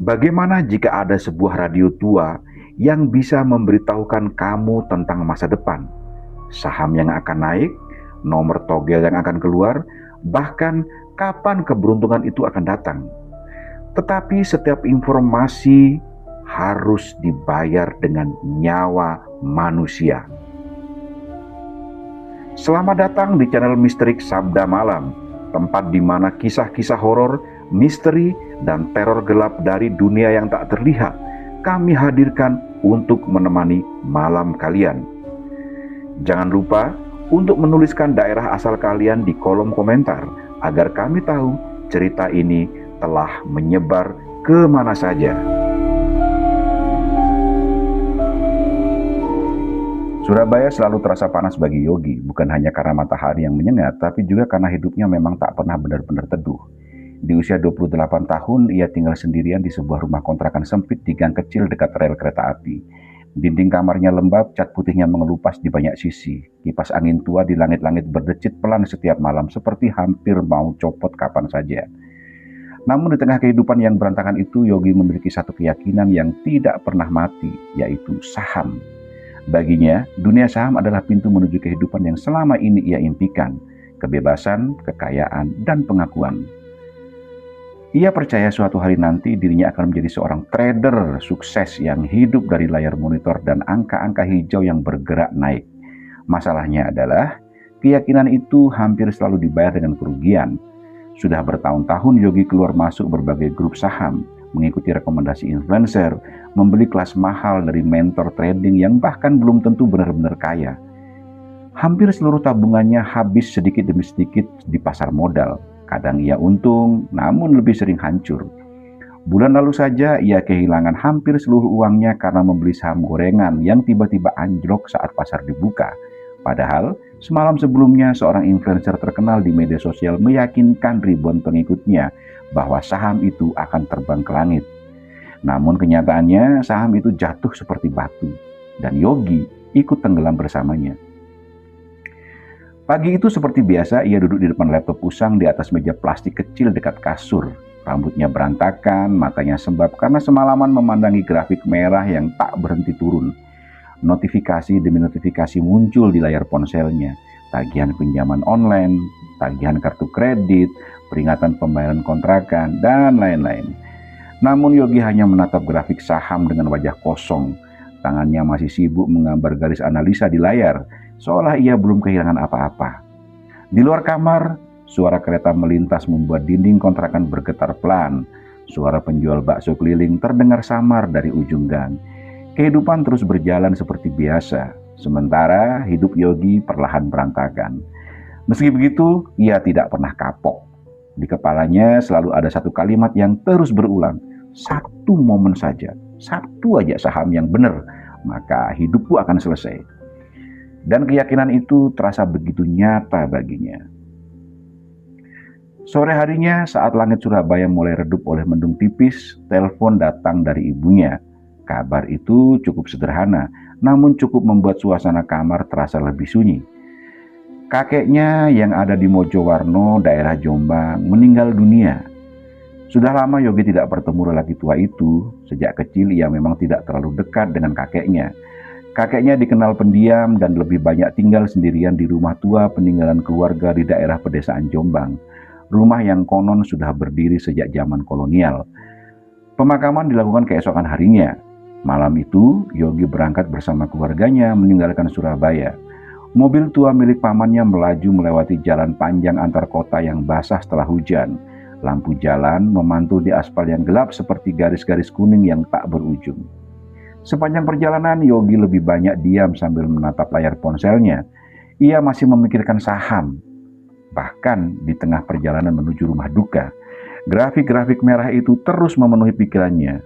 Bagaimana jika ada sebuah radio tua yang bisa memberitahukan kamu tentang masa depan, saham yang akan naik, nomor togel yang akan keluar, bahkan kapan keberuntungan itu akan datang? Tetapi setiap informasi harus dibayar dengan nyawa manusia. Selamat datang di channel Misteri Sabda Malam, tempat di mana kisah-kisah horor, misteri, dan teror gelap dari dunia yang tak terlihat kami hadirkan untuk menemani malam kalian. Jangan lupa untuk menuliskan daerah asal kalian di kolom komentar agar kami tahu cerita ini telah menyebar ke mana saja. Surabaya selalu terasa panas bagi Yogi, bukan hanya karena matahari yang menyengat, tapi juga karena hidupnya memang tak pernah benar-benar teduh. Di usia 28 tahun, ia tinggal sendirian di sebuah rumah kontrakan sempit di gang kecil dekat rel kereta api. Dinding kamarnya lembab, cat putihnya mengelupas di banyak sisi. Kipas angin tua di langit-langit berdecit pelan setiap malam, seperti hampir mau copot kapan saja. Namun di tengah kehidupan yang berantakan itu, Yogi memiliki satu keyakinan yang tidak pernah mati, yaitu saham. Baginya, dunia saham adalah pintu menuju kehidupan yang selama ini ia impikan, kebebasan, kekayaan, dan pengakuan. Ia percaya suatu hari nanti dirinya akan menjadi seorang trader sukses yang hidup dari layar monitor dan angka-angka hijau yang bergerak naik. Masalahnya adalah, keyakinan itu hampir selalu dibayar dengan kerugian. Sudah bertahun-tahun Yogi keluar masuk berbagai grup saham, mengikuti rekomendasi influencer, membeli kelas mahal dari mentor trading yang bahkan belum tentu benar-benar kaya. Hampir seluruh tabungannya habis sedikit demi sedikit di pasar modal. Kadang ia untung, namun lebih sering hancur. Bulan lalu saja ia kehilangan hampir seluruh uangnya karena membeli saham gorengan yang tiba-tiba anjlok saat pasar dibuka. Padahal semalam sebelumnya seorang influencer terkenal di media sosial meyakinkan ribuan pengikutnya bahwa saham itu akan terbang ke langit. Namun kenyataannya saham itu jatuh seperti batu dan Yogi ikut tenggelam bersamanya. Pagi itu seperti biasa ia duduk di depan laptop usang di atas meja plastik kecil dekat kasur. Rambutnya berantakan, matanya sembab karena semalaman memandangi grafik merah yang tak berhenti turun. Notifikasi demi notifikasi muncul di layar ponselnya. Tagihan pinjaman online, tagihan kartu kredit, peringatan pembayaran kontrakan, dan lain-lain. Namun Yogi hanya menatap grafik saham dengan wajah kosong. Tangannya masih sibuk menggambar garis analisa di layar, seolah ia belum kehilangan apa-apa. Di luar kamar, suara kereta melintas membuat dinding kontrakan bergetar pelan. Suara penjual bakso keliling terdengar samar dari ujung gang. Kehidupan terus berjalan seperti biasa, sementara hidup Yogi perlahan berantakan. Meski begitu, ia tidak pernah kapok. Di kepalanya selalu ada satu kalimat yang terus berulang. Satu momen saja, satu aja saham yang benar, maka hidupku akan selesai. Dan keyakinan itu terasa begitu nyata baginya. Sore harinya saat langit Surabaya mulai redup oleh mendung tipis, telepon datang dari ibunya. Kabar itu cukup sederhana, namun cukup membuat suasana kamar terasa lebih sunyi. Kakeknya yang ada di Mojowarno, daerah Jombang, meninggal dunia. Sudah lama Yogi tidak bertemu lelaki tua itu. Sejak kecil ia memang tidak terlalu dekat dengan kakeknya. Kakeknya dikenal pendiam dan lebih banyak tinggal sendirian di rumah tua peninggalan keluarga di daerah pedesaan Jombang. Rumah yang konon sudah berdiri sejak zaman kolonial. Pemakaman dilakukan keesokan harinya. Malam itu, Yogi berangkat bersama keluarganya meninggalkan Surabaya. Mobil tua milik pamannya melaju melewati jalan panjang antar kota yang basah setelah hujan. Lampu jalan memantul di aspal yang gelap seperti garis-garis kuning yang tak berujung. Sepanjang perjalanan, Yogi lebih banyak diam sambil menatap layar ponselnya. Ia masih memikirkan saham. Bahkan di tengah perjalanan menuju rumah duka, grafik-grafik merah itu terus memenuhi pikirannya.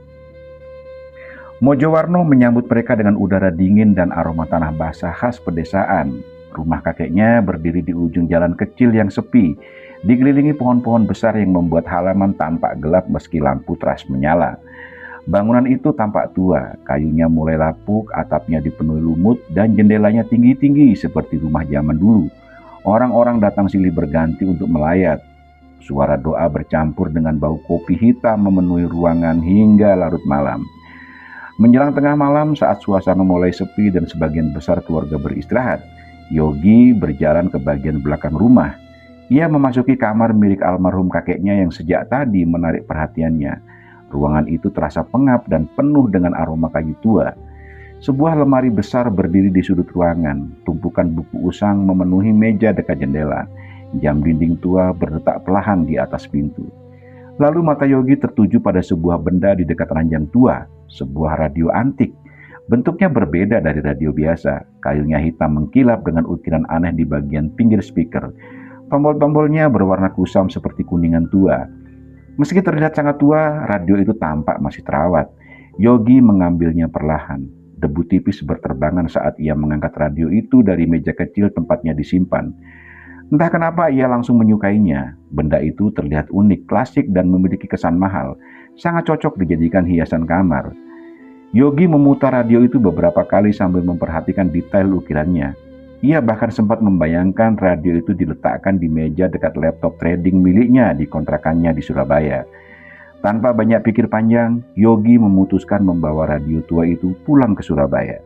Mojowarno menyambut mereka dengan udara dingin dan aroma tanah basah khas pedesaan. Rumah kakeknya berdiri di ujung jalan kecil yang sepi, dikelilingi pohon-pohon besar yang membuat halaman tampak gelap meski lampu teras menyala. Bangunan itu tampak tua, kayunya mulai lapuk, atapnya dipenuhi lumut, dan jendelanya tinggi-tinggi seperti rumah zaman dulu. Orang-orang datang silih berganti untuk melayat. Suara doa bercampur dengan bau kopi hitam memenuhi ruangan hingga larut malam. Menjelang tengah malam saat suasana mulai sepi dan sebagian besar keluarga beristirahat, Yogi berjalan ke bagian belakang rumah. Ia memasuki kamar milik almarhum kakeknya yang sejak tadi menarik perhatiannya. Ruangan itu terasa pengap dan penuh dengan aroma kayu tua. Sebuah lemari besar berdiri di sudut ruangan. Tumpukan buku usang memenuhi meja dekat jendela. Jam dinding tua berdetak perlahan di atas pintu. Lalu mata Yogi tertuju pada sebuah benda di dekat ranjang tua, sebuah radio antik. Bentuknya berbeda dari radio biasa. Kayunya hitam mengkilap dengan ukiran aneh di bagian pinggir speaker. Tombol-tombolnya berwarna kusam seperti kuningan tua. Meski terlihat sangat tua, radio itu tampak masih terawat. Yogi mengambilnya perlahan. Debu tipis berterbangan saat ia mengangkat radio itu dari meja kecil tempatnya disimpan. Entah kenapa ia langsung menyukainya. Benda itu terlihat unik, klasik, dan memiliki kesan mahal. Sangat cocok dijadikan hiasan kamar. Yogi memutar radio itu beberapa kali sambil memperhatikan detail ukirannya. Ia bahkan sempat membayangkan radio itu diletakkan di meja dekat laptop trading miliknya di kontrakannya di Surabaya. Tanpa banyak pikir panjang, Yogi memutuskan membawa radio tua itu pulang ke Surabaya.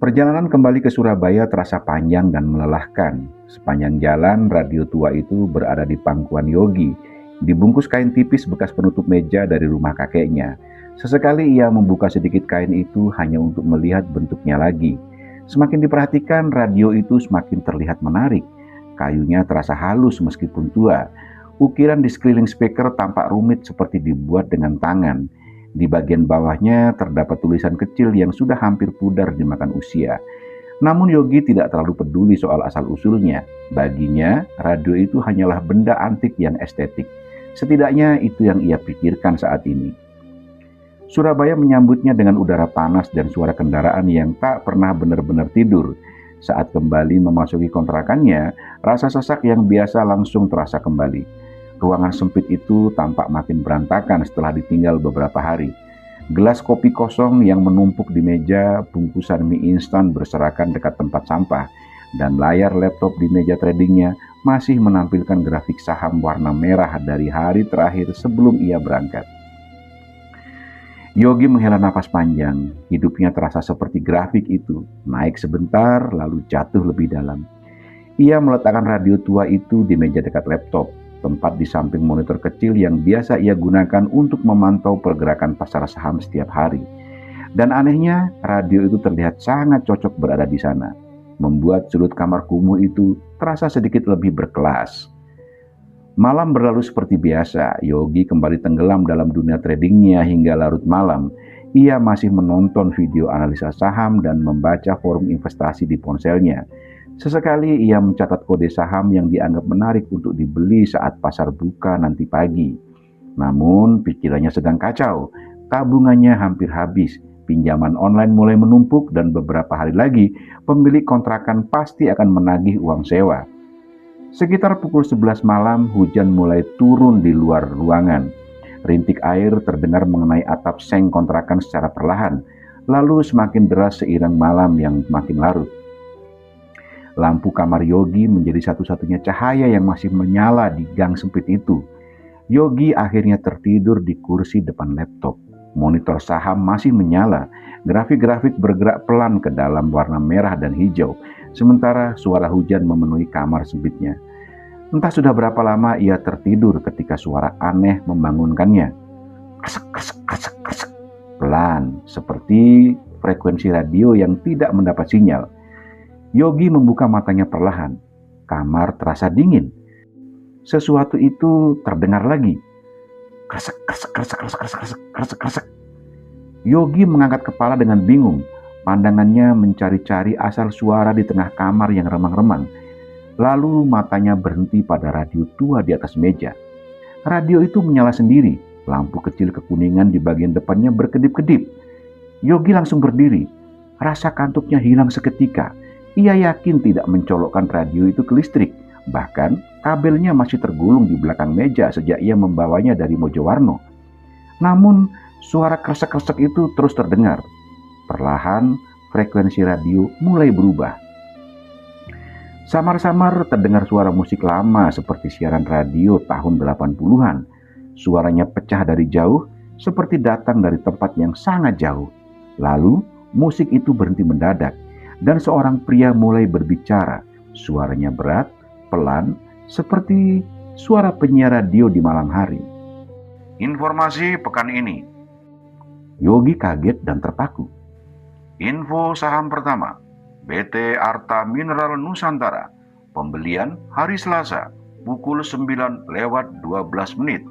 Perjalanan kembali ke Surabaya terasa panjang dan melelahkan. Sepanjang jalan, radio tua itu berada di pangkuan Yogi, dibungkus kain tipis bekas penutup meja dari rumah kakeknya. Sesekali ia membuka sedikit kain itu hanya untuk melihat bentuknya lagi. Semakin diperhatikan, radio itu semakin terlihat menarik. Kayunya terasa halus meskipun tua. Ukiran di sekeliling speaker tampak rumit seperti dibuat dengan tangan. Di bagian bawahnya terdapat tulisan kecil yang sudah hampir pudar dimakan usia. Namun Yogi tidak terlalu peduli soal asal-usulnya. Baginya, radio itu hanyalah benda antik yang estetik. Setidaknya itu yang ia pikirkan saat ini. Surabaya menyambutnya dengan udara panas dan suara kendaraan yang tak pernah benar-benar tidur. Saat kembali memasuki kontrakannya, rasa sesak yang biasa langsung terasa kembali. Ruangan sempit itu tampak makin berantakan setelah ditinggal beberapa hari. Gelas kopi kosong yang menumpuk di meja, bungkusan mie instan berserakan dekat tempat sampah, dan layar laptop di meja tradingnya masih menampilkan grafik saham warna merah dari hari terakhir sebelum ia berangkat. Yogi menghela napas panjang. Hidupnya terasa seperti grafik itu, naik sebentar lalu jatuh lebih dalam. Ia meletakkan radio tua itu di meja dekat laptop, tempat di samping monitor kecil yang biasa ia gunakan untuk memantau pergerakan pasar saham setiap hari. Dan anehnya, radio itu terlihat sangat cocok berada di sana, membuat sudut kamar kumuh itu terasa sedikit lebih berkelas. Malam berlalu seperti biasa. Yogi kembali tenggelam dalam dunia tradingnya hingga larut malam. Ia masih menonton video analisa saham dan membaca forum investasi di ponselnya. Sesekali ia mencatat kode saham yang dianggap menarik untuk dibeli saat pasar buka nanti pagi. Namun pikirannya sedang kacau. Tabungannya hampir habis. Pinjaman online mulai menumpuk dan beberapa hari lagi pemilik kontrakan pasti akan menagih uang sewa. Sekitar pukul 11 malam, hujan mulai turun di luar ruangan. Rintik air terdengar mengenai atap seng kontrakan secara perlahan, lalu semakin deras seiring malam yang makin larut. Lampu kamar Yogi menjadi satu-satunya cahaya yang masih menyala di gang sempit itu. Yogi akhirnya tertidur di kursi depan laptop. Monitor saham masih menyala, grafik-grafik bergerak pelan ke dalam warna merah dan hijau, sementara suara hujan memenuhi kamar sempitnya. Entah sudah berapa lama ia tertidur ketika suara aneh membangunkannya. Kresek, kresek, kresek, kresek. Pelan, seperti frekuensi radio yang tidak mendapat sinyal. Yogi membuka matanya perlahan. Kamar terasa dingin. Sesuatu itu terdengar lagi. Kresek, kresek, kresek, kresek, kresek, kresek, kresek, kresek. Yogi mengangkat kepala dengan bingung. Pandangannya mencari-cari asal suara di tengah kamar yang remang-remang. Lalu matanya berhenti pada radio tua di atas meja. Radio itu menyala sendiri. Lampu kecil kekuningan di bagian depannya berkedip-kedip. Yogi langsung berdiri. Rasa kantuknya hilang seketika. Ia yakin tidak mencolokkan radio itu ke listrik. Bahkan kabelnya masih tergulung di belakang meja sejak ia membawanya dari Mojowarno. Namun suara kresek-kresek itu terus terdengar. Perlahan frekuensi radio mulai berubah. Samar-samar terdengar suara musik lama seperti siaran radio tahun 80-an. Suaranya pecah dari jauh, seperti datang dari tempat yang sangat jauh. Lalu, musik itu berhenti mendadak, dan seorang pria mulai berbicara. Suaranya berat, pelan, seperti suara penyiar radio di malam hari. Informasi pekan ini. Yogi kaget dan terpaku. Info saham pertama, PT Arta Mineral Nusantara, pembelian hari Selasa, pukul 9:12.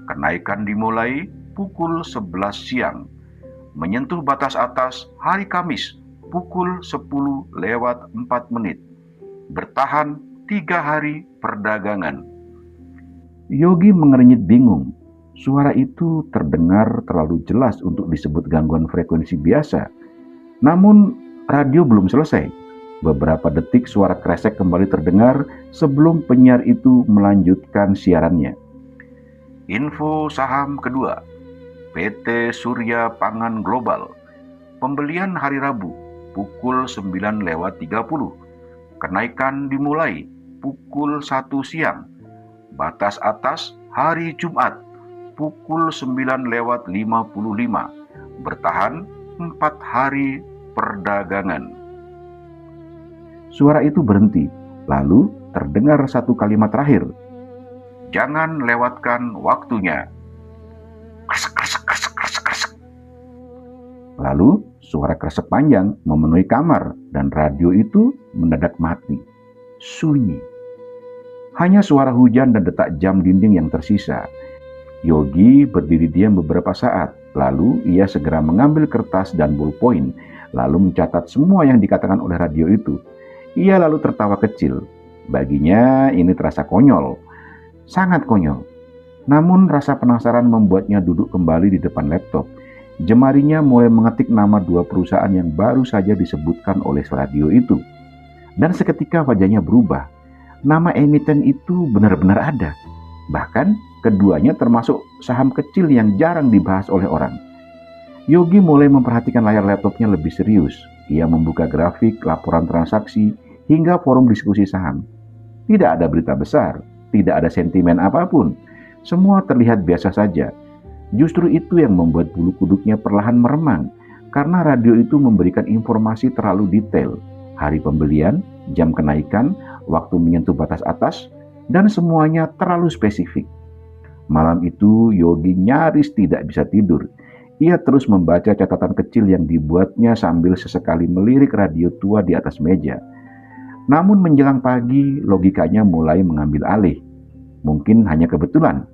Kenaikan dimulai pukul 11 siang, menyentuh batas atas hari Kamis, pukul 10:04. Bertahan 3 hari perdagangan. Yogi mengernyit bingung. Suara itu terdengar terlalu jelas untuk disebut gangguan frekuensi biasa. Namun, radio belum selesai. Beberapa detik suara kresek kembali terdengar sebelum penyiar itu melanjutkan siarannya. Info saham kedua, PT Surya Pangan Global, pembelian hari Rabu, pukul 9:30. Kenaikan dimulai pukul 1 siang. Batas atas hari Jumat, pukul 9:55. Bertahan 4 hari perdagangan. Suara itu berhenti, lalu terdengar satu kalimat terakhir. Jangan lewatkan waktunya. Kresek, kresek, kresek, kresek, kresek. Lalu suara kresek panjang memenuhi kamar dan radio itu mendadak mati. Sunyi. Hanya suara hujan dan detak jam dinding yang tersisa. Yogi berdiri diam beberapa saat, lalu ia segera mengambil kertas dan ballpoint, lalu mencatat semua yang dikatakan oleh radio itu. Ia lalu tertawa kecil. Baginya ini terasa konyol, sangat konyol. Namun rasa penasaran membuatnya duduk kembali di depan laptop. Jemarinya mulai mengetik nama 2 perusahaan yang baru saja disebutkan oleh radio itu. Dan seketika wajahnya berubah. Nama emiten itu benar-benar ada. Bahkan keduanya termasuk saham kecil yang jarang dibahas oleh orang. Yogi mulai memperhatikan layar laptopnya lebih serius. Ia membuka grafik, laporan transaksi, hingga forum diskusi saham. Tidak ada berita besar, tidak ada sentimen apapun. Semua terlihat biasa saja. Justru itu yang membuat bulu kuduknya perlahan meremang, karena radio itu memberikan informasi terlalu detail. Hari pembelian, jam kenaikan, waktu menyentuh batas atas, dan semuanya terlalu spesifik. Malam itu Yogi nyaris tidak bisa tidur. Ia terus membaca catatan kecil yang dibuatnya sambil sesekali melirik radio tua di atas meja. Namun menjelang pagi, logikanya mulai mengambil alih. Mungkin hanya kebetulan,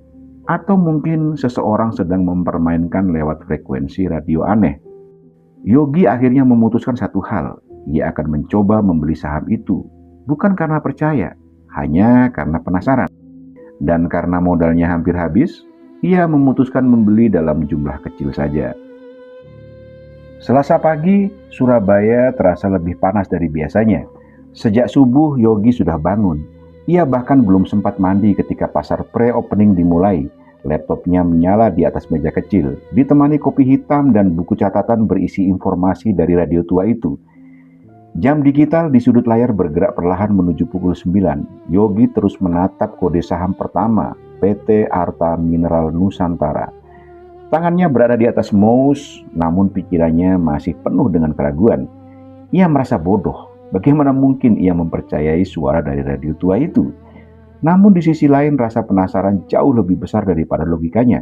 atau mungkin seseorang sedang mempermainkan lewat frekuensi radio aneh. Yogi akhirnya memutuskan satu hal. Ia akan mencoba membeli saham itu, bukan karena percaya, hanya karena penasaran. Dan karena modalnya hampir habis, ia memutuskan membeli dalam jumlah kecil saja. Selasa pagi, Surabaya terasa lebih panas dari biasanya. Sejak subuh, Yogi sudah bangun. Ia bahkan belum sempat mandi ketika pasar pre-opening dimulai. Laptopnya menyala di atas meja kecil, ditemani kopi hitam dan buku catatan berisi informasi dari radio tua itu. Jam digital di sudut layar bergerak perlahan menuju pukul 9. Yogi terus menatap kode saham pertama, PT Arta Mineral Nusantara. Tangannya berada di atas mouse, namun pikirannya masih penuh dengan keraguan. Ia merasa bodoh. Bagaimana mungkin ia mempercayai suara dari radio tua itu? Namun di sisi lain rasa penasaran jauh lebih besar daripada logikanya.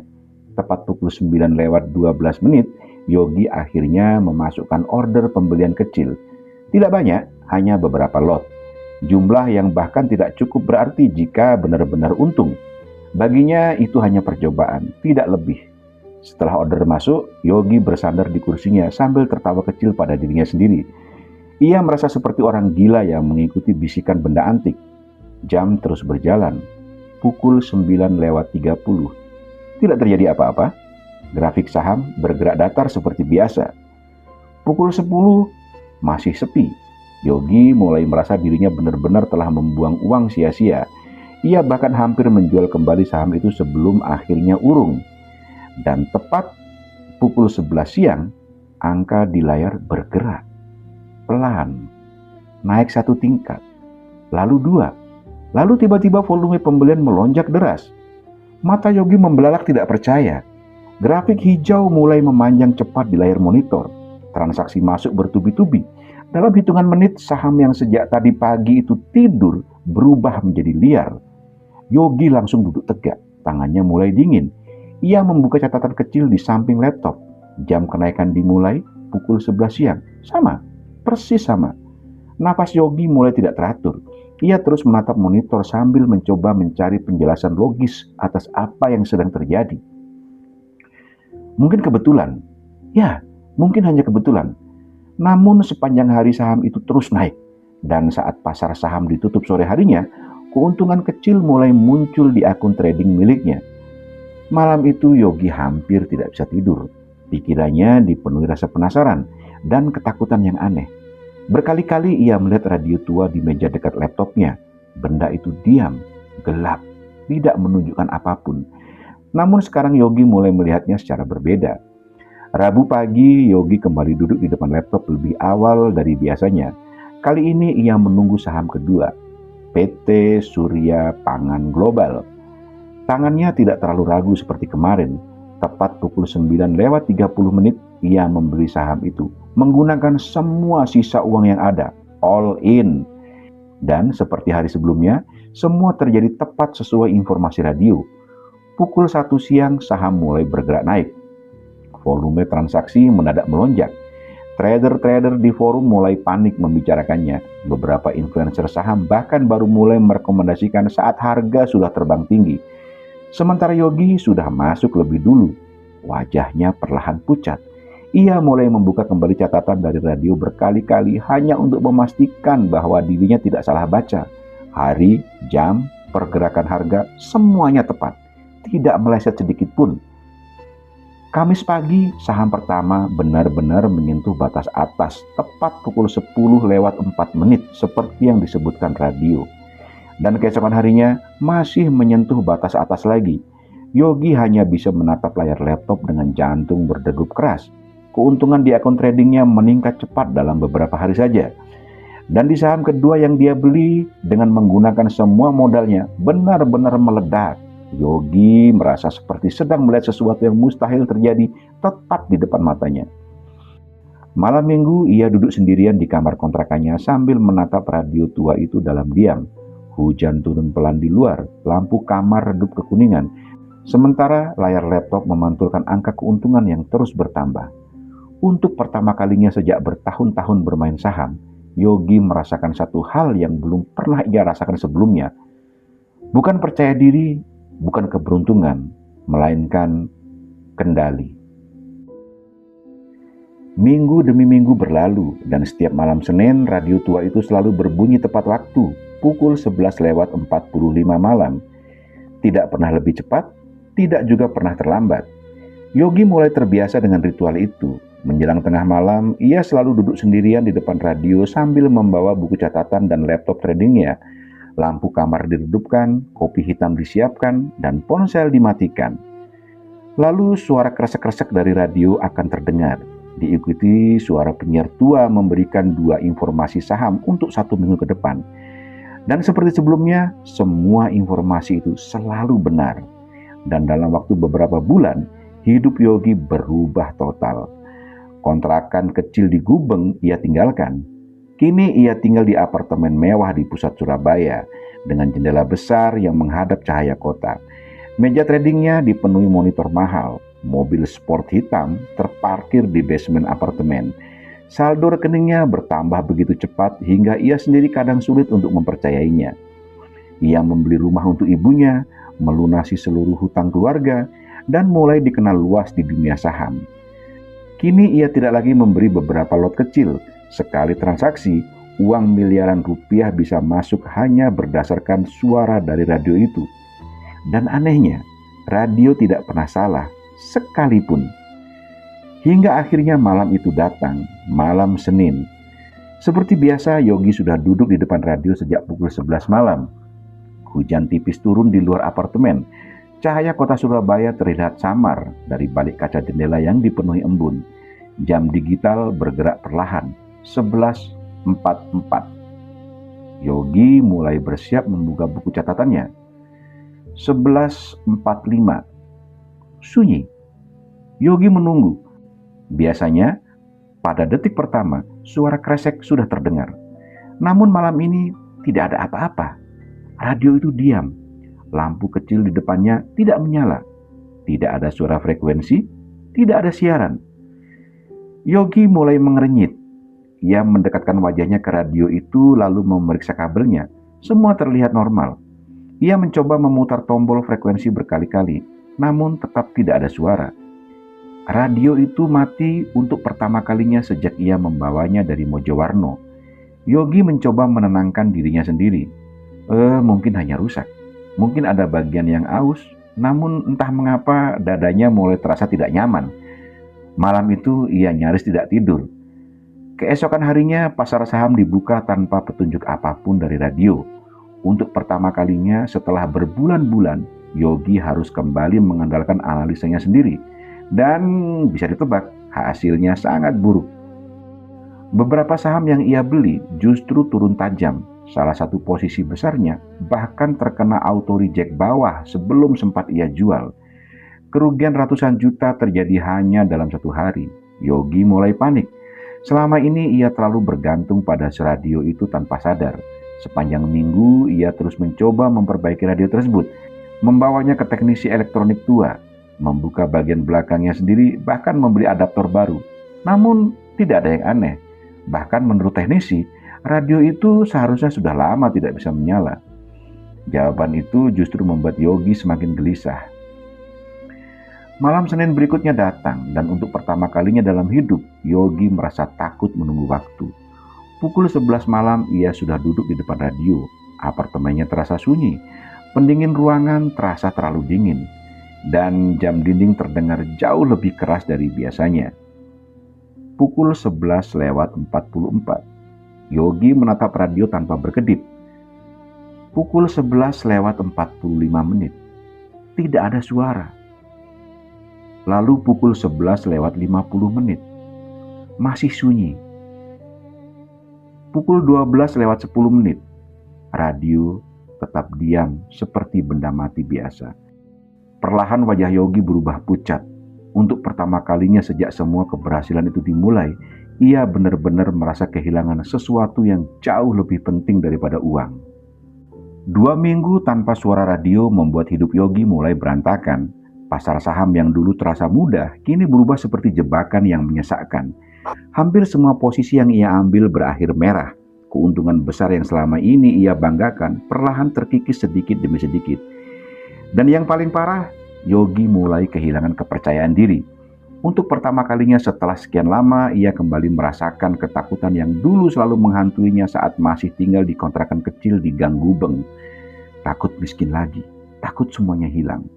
Tepat pukul 9:12, Yogi akhirnya memasukkan order pembelian kecil. Tidak banyak, hanya beberapa lot. Jumlah yang bahkan tidak cukup berarti jika benar-benar untung. Baginya itu hanya percobaan, tidak lebih. Setelah order masuk, Yogi bersandar di kursinya sambil tertawa kecil pada dirinya sendiri. Ia merasa seperti orang gila yang mengikuti bisikan benda antik. Jam terus berjalan. Pukul 9:30. Tidak terjadi apa-apa. Grafik saham bergerak datar seperti biasa. Pukul 10. Masih sepi. Yogi mulai merasa dirinya benar-benar telah membuang uang sia-sia. Ia bahkan hampir menjual kembali saham itu sebelum akhirnya urung. Dan tepat pukul 11 siang, angka di layar bergerak. Pelan, naik 1 tingkat. lalu 2. Lalu tiba-tiba volume pembelian melonjak deras. Mata Yogi membelalak tidak percaya. Grafik hijau mulai memanjang cepat di layar monitor. Transaksi masuk bertubi-tubi. Dalam hitungan menit, saham yang sejak tadi pagi itu tidur berubah menjadi liar. Yogi langsung duduk tegak, tangannya mulai dingin. Ia membuka catatan kecil di samping laptop. Jam kenaikan dimulai pukul 11 siang. Sama, persis sama. Napas Yogi mulai tidak teratur. Ia terus menatap monitor sambil mencoba mencari penjelasan logis atas apa yang sedang terjadi. Mungkin kebetulan. Ya, mungkin hanya kebetulan. Namun sepanjang hari saham itu terus naik. Dan saat pasar saham ditutup sore harinya, keuntungan kecil mulai muncul di akun trading miliknya. Malam itu Yogi hampir tidak bisa tidur. Pikirannya dipenuhi rasa penasaran dan ketakutan yang aneh. Berkali-kali ia melihat radio tua di meja dekat laptopnya. Benda itu diam, gelap, tidak menunjukkan apapun. Namun sekarang Yogi mulai melihatnya secara berbeda. Rabu pagi, Yogi kembali duduk di depan laptop lebih awal dari biasanya. Kali ini ia menunggu saham kedua, PT Surya Pangan Global. Tangannya tidak terlalu ragu seperti kemarin. Tepat pukul 9:30 ia membeli saham itu menggunakan semua sisa uang yang ada, all in. Dan seperti hari sebelumnya, semua terjadi tepat sesuai informasi radio. Pukul 1 siang saham mulai bergerak naik. Volume transaksi mendadak melonjak. Trader-trader di forum mulai panik membicarakannya. Beberapa influencer saham bahkan baru mulai merekomendasikan saat harga sudah terbang tinggi. Sementara Yogi sudah masuk lebih dulu. Wajahnya perlahan pucat. Ia mulai membuka kembali catatan dari radio berkali-kali hanya untuk memastikan bahwa dirinya tidak salah baca. Hari, jam, pergerakan harga, semuanya tepat. Tidak meleset sedikit pun. Kamis pagi, saham pertama benar-benar menyentuh batas atas tepat pukul 10:04 seperti yang disebutkan radio. Dan keesokan harinya masih menyentuh batas atas lagi. Yogi hanya bisa menatap layar laptop dengan jantung berdegup keras. Keuntungan di akun tradingnya meningkat cepat dalam beberapa hari saja. Dan di saham kedua yang dia beli dengan menggunakan semua modalnya benar-benar meledak. Yogi merasa seperti sedang melihat sesuatu yang mustahil terjadi tepat di depan matanya. Malam minggu ia duduk sendirian di kamar kontrakannya sambil menatap radio tua itu dalam diam. Hujan turun pelan di luar, lampu kamar redup kekuningan. Sementara layar laptop memantulkan angka keuntungan yang terus bertambah. Untuk pertama kalinya sejak bertahun-tahun bermain saham, Yogi merasakan satu hal yang belum pernah ia rasakan sebelumnya. Bukan percaya diri, bukan keberuntungan, melainkan kendali. Minggu demi minggu berlalu, dan setiap malam Senin, radio tua itu selalu berbunyi tepat waktu, pukul 11:45 malam. Tidak pernah lebih cepat, tidak juga pernah terlambat. Yogi mulai terbiasa dengan ritual itu. Menjelang tengah malam, ia selalu duduk sendirian di depan radio sambil membawa buku catatan dan laptop tradingnya. Lampu kamar diredupkan, kopi hitam disiapkan, dan ponsel dimatikan. Lalu suara kresek-kresek dari radio akan terdengar. Diikuti suara penyiar tua memberikan 2 informasi saham untuk 1 minggu ke depan. Dan seperti sebelumnya, semua informasi itu selalu benar. Dan dalam waktu beberapa bulan, hidup Yogi berubah total. Kontrakan kecil di Gubeng ia tinggalkan. Kini ia tinggal di apartemen mewah di pusat Surabaya dengan jendela besar yang menghadap cahaya kota. Meja tradingnya dipenuhi monitor mahal. Mobil sport hitam terparkir di basement apartemen. Saldo rekeningnya bertambah begitu cepat hingga ia sendiri kadang sulit untuk mempercayainya. Ia membeli rumah untuk ibunya, melunasi seluruh hutang keluarga, dan mulai dikenal luas di dunia saham. Kini ia tidak lagi memberi beberapa lot kecil. Sekali transaksi, uang miliaran rupiah bisa masuk hanya berdasarkan suara dari radio itu. Dan anehnya, radio tidak pernah salah, sekalipun. Hingga akhirnya malam itu datang, malam Senin. Seperti biasa, Yogi sudah duduk di depan radio sejak pukul 11 malam. Hujan tipis turun di luar apartemen. Cahaya kota Surabaya terlihat samar dari balik kaca jendela yang dipenuhi embun. Jam digital bergerak perlahan, 11:44. Yogi mulai bersiap membuka buku catatannya. 11.45. Sunyi. Yogi menunggu. Biasanya, pada detik pertama, suara kresek sudah terdengar. Namun malam ini tidak ada apa-apa. Radio itu diam. Lampu kecil di depannya tidak menyala. Tidak ada suara frekuensi, tidak ada siaran. Yogi mulai mengerenyit. Ia mendekatkan wajahnya ke radio itu lalu memeriksa kabelnya. Semua terlihat normal. Ia mencoba memutar tombol frekuensi berkali-kali, namun tetap tidak ada suara. Radio itu mati untuk pertama kalinya sejak ia membawanya dari Mojowarno. Yogi mencoba menenangkan dirinya sendiri. Mungkin hanya rusak. Mungkin ada bagian yang aus, namun entah mengapa dadanya mulai terasa tidak nyaman. Malam itu ia nyaris tidak tidur. Keesokan harinya pasar saham dibuka tanpa petunjuk apapun dari radio. Untuk pertama kalinya setelah berbulan-bulan, Yogi harus kembali mengandalkan analisanya sendiri. Dan bisa ditebak, hasilnya sangat buruk. Beberapa saham yang ia beli justru turun tajam. Salah satu posisi besarnya bahkan terkena auto reject bawah sebelum sempat ia jual. Kerugian ratusan juta terjadi hanya dalam satu hari. Yogi mulai panik. Selama ini ia terlalu bergantung pada radio itu tanpa sadar. Sepanjang minggu ia terus mencoba memperbaiki radio tersebut, membawanya ke teknisi elektronik tua, membuka bagian belakangnya sendiri, bahkan membeli adaptor baru. Namun tidak ada yang aneh. Bahkan menurut teknisi, radio itu seharusnya sudah lama tidak bisa menyala. Jawaban itu justru membuat Yogi semakin gelisah. Malam Senin berikutnya datang, dan untuk pertama kalinya dalam hidup, Yogi merasa takut menunggu waktu. Pukul 11 malam ia sudah duduk di depan radio. Apartemennya terasa sunyi, pendingin ruangan terasa terlalu dingin, dan jam dinding terdengar jauh lebih keras dari biasanya. Pukul 11:44. Yogi menatap radio tanpa berkedip. Pukul 11:45. Tidak ada suara. Lalu pukul 11:50. Masih sunyi. Pukul 12:10. Radio tetap diam seperti benda mati biasa. Perlahan wajah Yogi berubah pucat. Untuk pertama kalinya sejak semua keberhasilan itu dimulai, ia benar-benar merasa kehilangan sesuatu yang jauh lebih penting daripada uang. 2 minggu tanpa suara radio membuat hidup Yogi mulai berantakan. Pasar saham yang dulu terasa mudah, kini berubah seperti jebakan yang menyesakkan. Hampir semua posisi yang ia ambil berakhir merah. Keuntungan besar yang selama ini ia banggakan perlahan terkikis sedikit demi sedikit. Dan yang paling parah, Yogi mulai kehilangan kepercayaan diri. Untuk pertama kalinya setelah sekian lama, ia kembali merasakan ketakutan yang dulu selalu menghantuinya saat masih tinggal di kontrakan kecil di Gang Gubeng. Takut miskin lagi, takut semuanya hilang.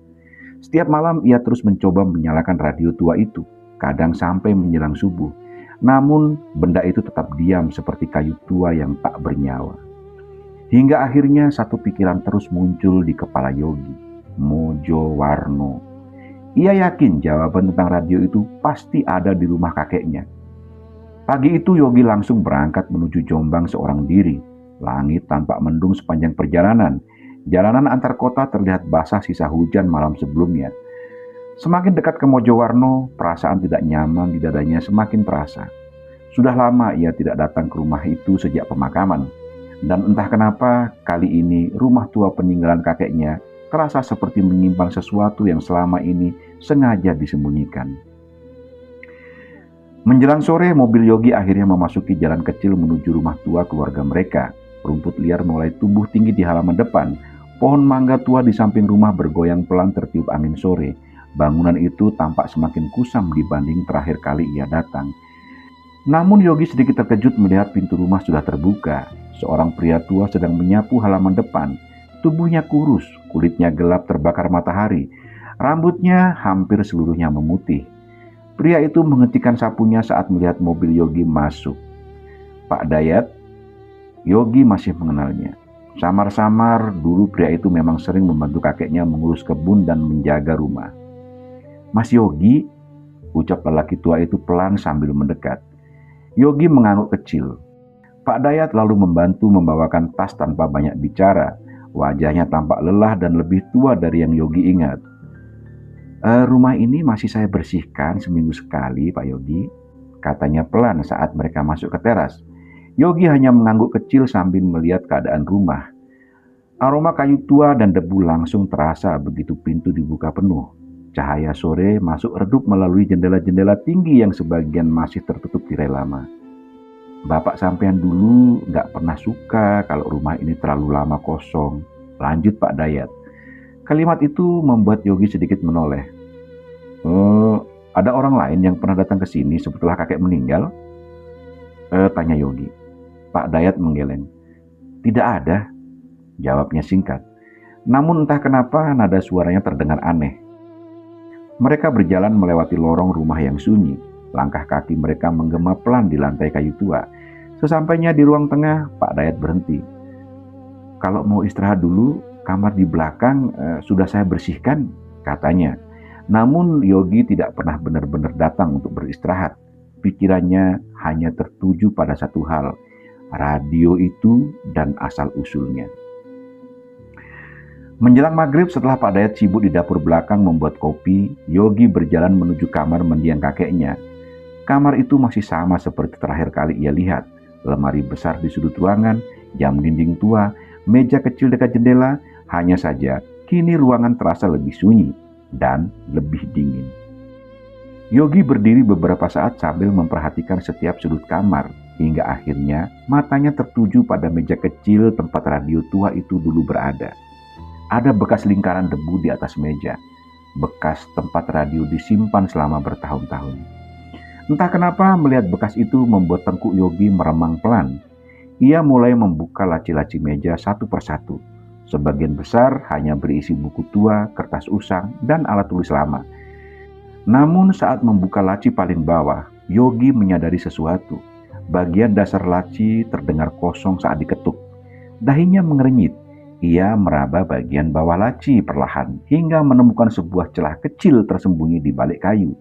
Setiap malam ia terus mencoba menyalakan radio tua itu, kadang sampai menjelang subuh. Namun benda itu tetap diam seperti kayu tua yang tak bernyawa. Hingga akhirnya satu pikiran terus muncul di kepala Yogi, Mojowarno. Ia yakin jawaban tentang radio itu pasti ada di rumah kakeknya. Pagi itu Yogi langsung berangkat menuju Jombang seorang diri. Langit tampak mendung sepanjang perjalanan. Jalanan antar kota terlihat basah sisa hujan malam sebelumnya. Semakin dekat ke Mojowarno, perasaan tidak nyaman di dadanya semakin terasa. Sudah lama ia tidak datang ke rumah itu sejak pemakaman. Dan entah kenapa, kali ini rumah tua peninggalan kakeknya terasa seperti menyimpan sesuatu yang selama ini sengaja disembunyikan. Menjelang sore, mobil Yogi akhirnya memasuki jalan kecil menuju rumah tua keluarga mereka. Rumput liar mulai tumbuh tinggi di halaman depan. Pohon mangga tua di samping rumah bergoyang pelan tertiup angin sore. Bangunan itu tampak semakin kusam dibanding terakhir kali ia datang. Namun Yogi sedikit terkejut melihat pintu rumah sudah terbuka. Seorang pria tua sedang menyapu halaman depan. Tubuhnya kurus, kulitnya gelap terbakar matahari. Rambutnya hampir seluruhnya memutih. Pria itu menghentikan sapunya saat melihat mobil Yogi masuk. Pak Dayat, Yogi masih mengenalnya. Samar-samar dulu pria itu memang sering membantu kakeknya mengurus kebun dan menjaga rumah. Mas Yogi, ucap lelaki tua itu pelan sambil mendekat. Yogi mengangguk kecil. Pak Dayat lalu membantu membawakan tas tanpa banyak bicara. Wajahnya tampak lelah dan lebih tua dari yang Yogi ingat. Rumah ini masih saya bersihkan seminggu sekali, Pak Yogi, katanya pelan saat mereka masuk ke teras. Yogi hanya mengangguk kecil sambil melihat keadaan rumah. Aroma kayu tua dan debu langsung terasa begitu pintu dibuka penuh. Cahaya sore masuk redup melalui jendela-jendela tinggi yang sebagian masih tertutup tirai lama. Bapak sampean dulu nggak pernah suka kalau rumah ini terlalu lama kosong, lanjut Pak Dayat. Kalimat itu membuat Yogi sedikit menoleh. Ada orang lain yang pernah datang ke sini setelah kakek meninggal? Tanya Yogi. Pak Dayat menggeleng. Tidak ada, jawabnya singkat. Namun entah kenapa nada suaranya terdengar aneh. Mereka berjalan melewati lorong rumah yang sunyi. Langkah kaki mereka menggema pelan di lantai kayu tua. Sesampainya di ruang tengah, Pak Dayat berhenti. Kalau mau istirahat dulu, kamar di belakang sudah saya bersihkan, katanya. Namun Yogi tidak pernah benar-benar datang untuk beristirahat. Pikirannya hanya tertuju pada satu hal, radio itu dan asal-usulnya. Menjelang maghrib setelah Pak Dayat sibuk di dapur belakang membuat kopi, Yogi berjalan menuju kamar mendiang kakeknya. Kamar itu masih sama seperti terakhir kali ia lihat. Lemari besar di sudut ruangan, jam dinding tua, meja kecil dekat jendela. Hanya saja, kini ruangan terasa lebih sunyi dan lebih dingin. Yogi berdiri beberapa saat sambil memperhatikan setiap sudut kamar, hingga akhirnya matanya tertuju pada meja kecil tempat radio tua itu dulu berada. Ada bekas lingkaran debu di atas meja, bekas tempat radio disimpan selama bertahun-tahun. Entah kenapa melihat bekas itu membuat tengkuk Yogi meremang pelan. Ia mulai membuka laci-laci meja satu persatu. Sebagian besar hanya berisi buku tua, kertas usang, dan alat tulis lama. Namun saat membuka laci paling bawah, Yogi menyadari sesuatu. Bagian dasar laci terdengar kosong saat diketuk. Dahinya mengernyit. Ia meraba bagian bawah laci perlahan hingga menemukan sebuah celah kecil tersembunyi di balik kayu.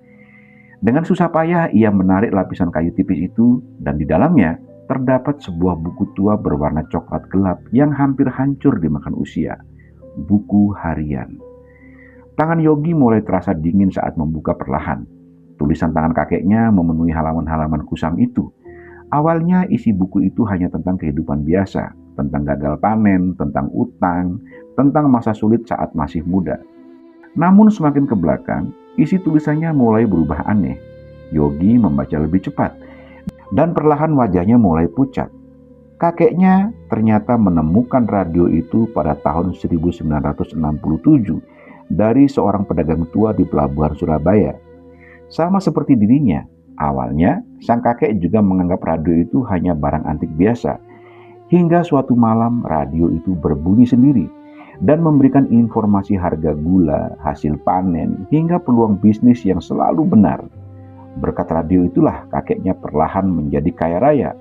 Dengan susah payah ia menarik lapisan kayu tipis itu dan di dalamnya terdapat sebuah buku tua berwarna coklat gelap yang hampir hancur dimakan usia. Buku harian. Tangan Yogi mulai terasa dingin saat membuka perlahan. Tulisan tangan kakeknya memenuhi halaman-halaman kusam itu. Awalnya isi buku itu hanya tentang kehidupan biasa, tentang gagal panen, tentang utang, tentang masa sulit saat masih muda. Namun semakin ke belakang, isi tulisannya mulai berubah aneh. Yogi membaca lebih cepat, dan perlahan wajahnya mulai pucat. Kakeknya ternyata menemukan radio itu pada tahun 1967 dari seorang pedagang tua di pelabuhan Surabaya. Sama seperti dirinya, awalnya sang kakek juga menganggap radio itu hanya barang antik biasa. Hingga suatu malam radio itu berbunyi sendiri dan memberikan informasi harga gula, hasil panen, hingga peluang bisnis yang selalu benar. Berkat radio itulah kakeknya perlahan menjadi kaya raya,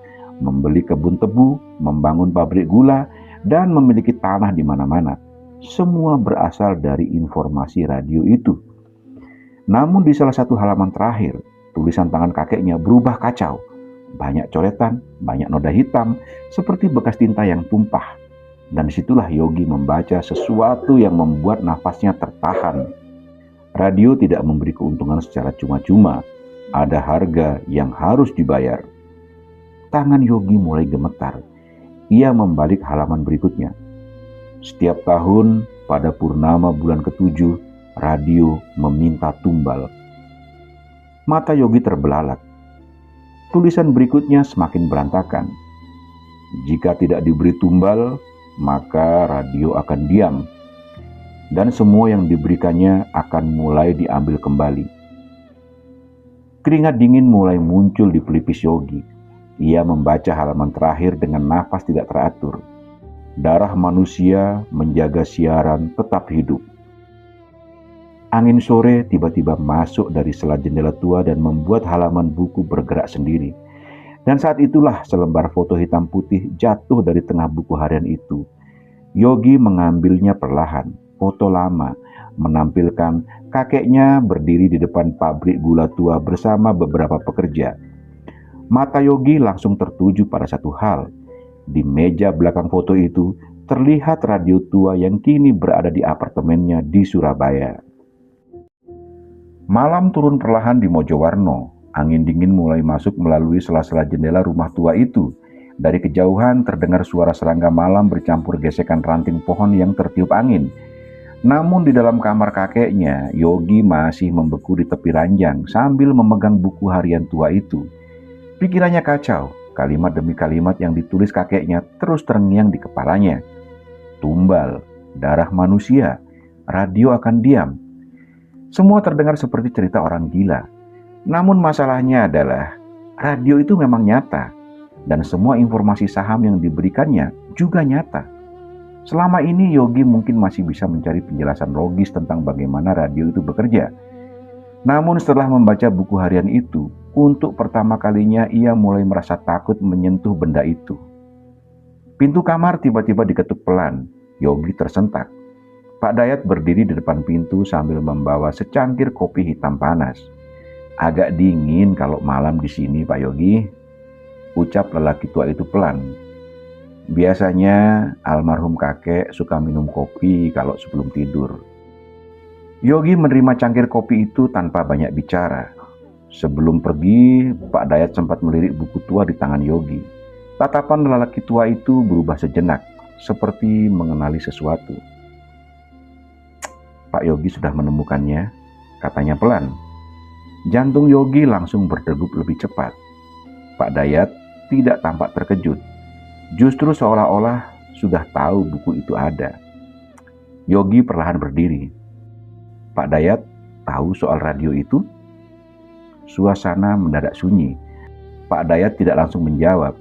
membeli kebun tebu, membangun pabrik gula, dan memiliki tanah di mana-mana. Semua berasal dari informasi radio itu. Namun di salah satu halaman terakhir, tulisan tangan kakeknya berubah kacau. Banyak coretan, banyak noda hitam, seperti bekas tinta yang tumpah. Dan disitulah Yogi membaca sesuatu yang membuat nafasnya tertahan. Radio tidak memberi keuntungan secara cuma-cuma. Ada harga yang harus dibayar. Tangan Yogi mulai gemetar. Ia membalik halaman berikutnya. Setiap tahun pada purnama bulan ke-7, radio meminta tumbal. Mata Yogi terbelalak. Tulisan berikutnya semakin berantakan. Jika tidak diberi tumbal, maka radio akan diam. Dan semua yang diberikannya akan mulai diambil kembali. Keringat dingin mulai muncul di pelipis Yogi. Ia membaca halaman terakhir dengan nafas tidak teratur. Darah manusia menjaga siaran tetap hidup. Angin sore tiba-tiba masuk dari sela jendela tua dan membuat halaman buku bergerak sendiri. Dan saat itulah selembar foto hitam putih jatuh dari tengah buku harian itu. Yogi mengambilnya perlahan. Foto lama menampilkan kakeknya berdiri di depan pabrik gula tua bersama beberapa pekerja. Mata Yogi langsung tertuju pada satu hal. Di meja belakang foto itu terlihat radio tua yang kini berada di apartemennya di Surabaya. Malam turun perlahan di Mojowarno. Angin dingin mulai masuk melalui sela-sela jendela rumah tua itu. Dari kejauhan terdengar suara serangga malam bercampur gesekan ranting pohon yang tertiup angin. Namun di dalam kamar kakeknya, Yogi masih membeku di tepi ranjang sambil memegang buku harian tua itu. Pikirannya kacau, kalimat demi kalimat yang ditulis kakeknya terus terngiang di kepalanya. Tumbal, darah manusia, radio akan diam. Semua terdengar seperti cerita orang gila. Namun masalahnya adalah, radio itu memang nyata, dan semua informasi saham yang diberikannya juga nyata. Selama ini Yogi mungkin masih bisa mencari penjelasan logis tentang bagaimana radio itu bekerja. Namun setelah membaca buku harian itu, untuk pertama kalinya ia mulai merasa takut menyentuh benda itu. Pintu kamar tiba-tiba diketuk pelan. Yogi tersentak. Pak Dayat berdiri di depan pintu sambil membawa secangkir kopi hitam panas. Agak dingin kalau malam di sini, Pak Yogi, ucap lelaki tua itu pelan. Biasanya almarhum kakek suka minum kopi kalau sebelum tidur. Yogi menerima cangkir kopi itu tanpa banyak bicara. Sebelum pergi, Pak Dayat sempat melirik buku tua di tangan Yogi. Tatapan lelaki tua itu berubah sejenak, seperti mengenali sesuatu. Pak Yogi sudah menemukannya, katanya pelan. Jantung Yogi langsung berdegup lebih cepat. Pak Dayat tidak tampak terkejut. Justru seolah-olah sudah tahu buku itu ada. Yogi perlahan berdiri. Pak Dayat tahu soal radio itu? Suasana mendadak sunyi. Pak Dayat tidak langsung menjawab.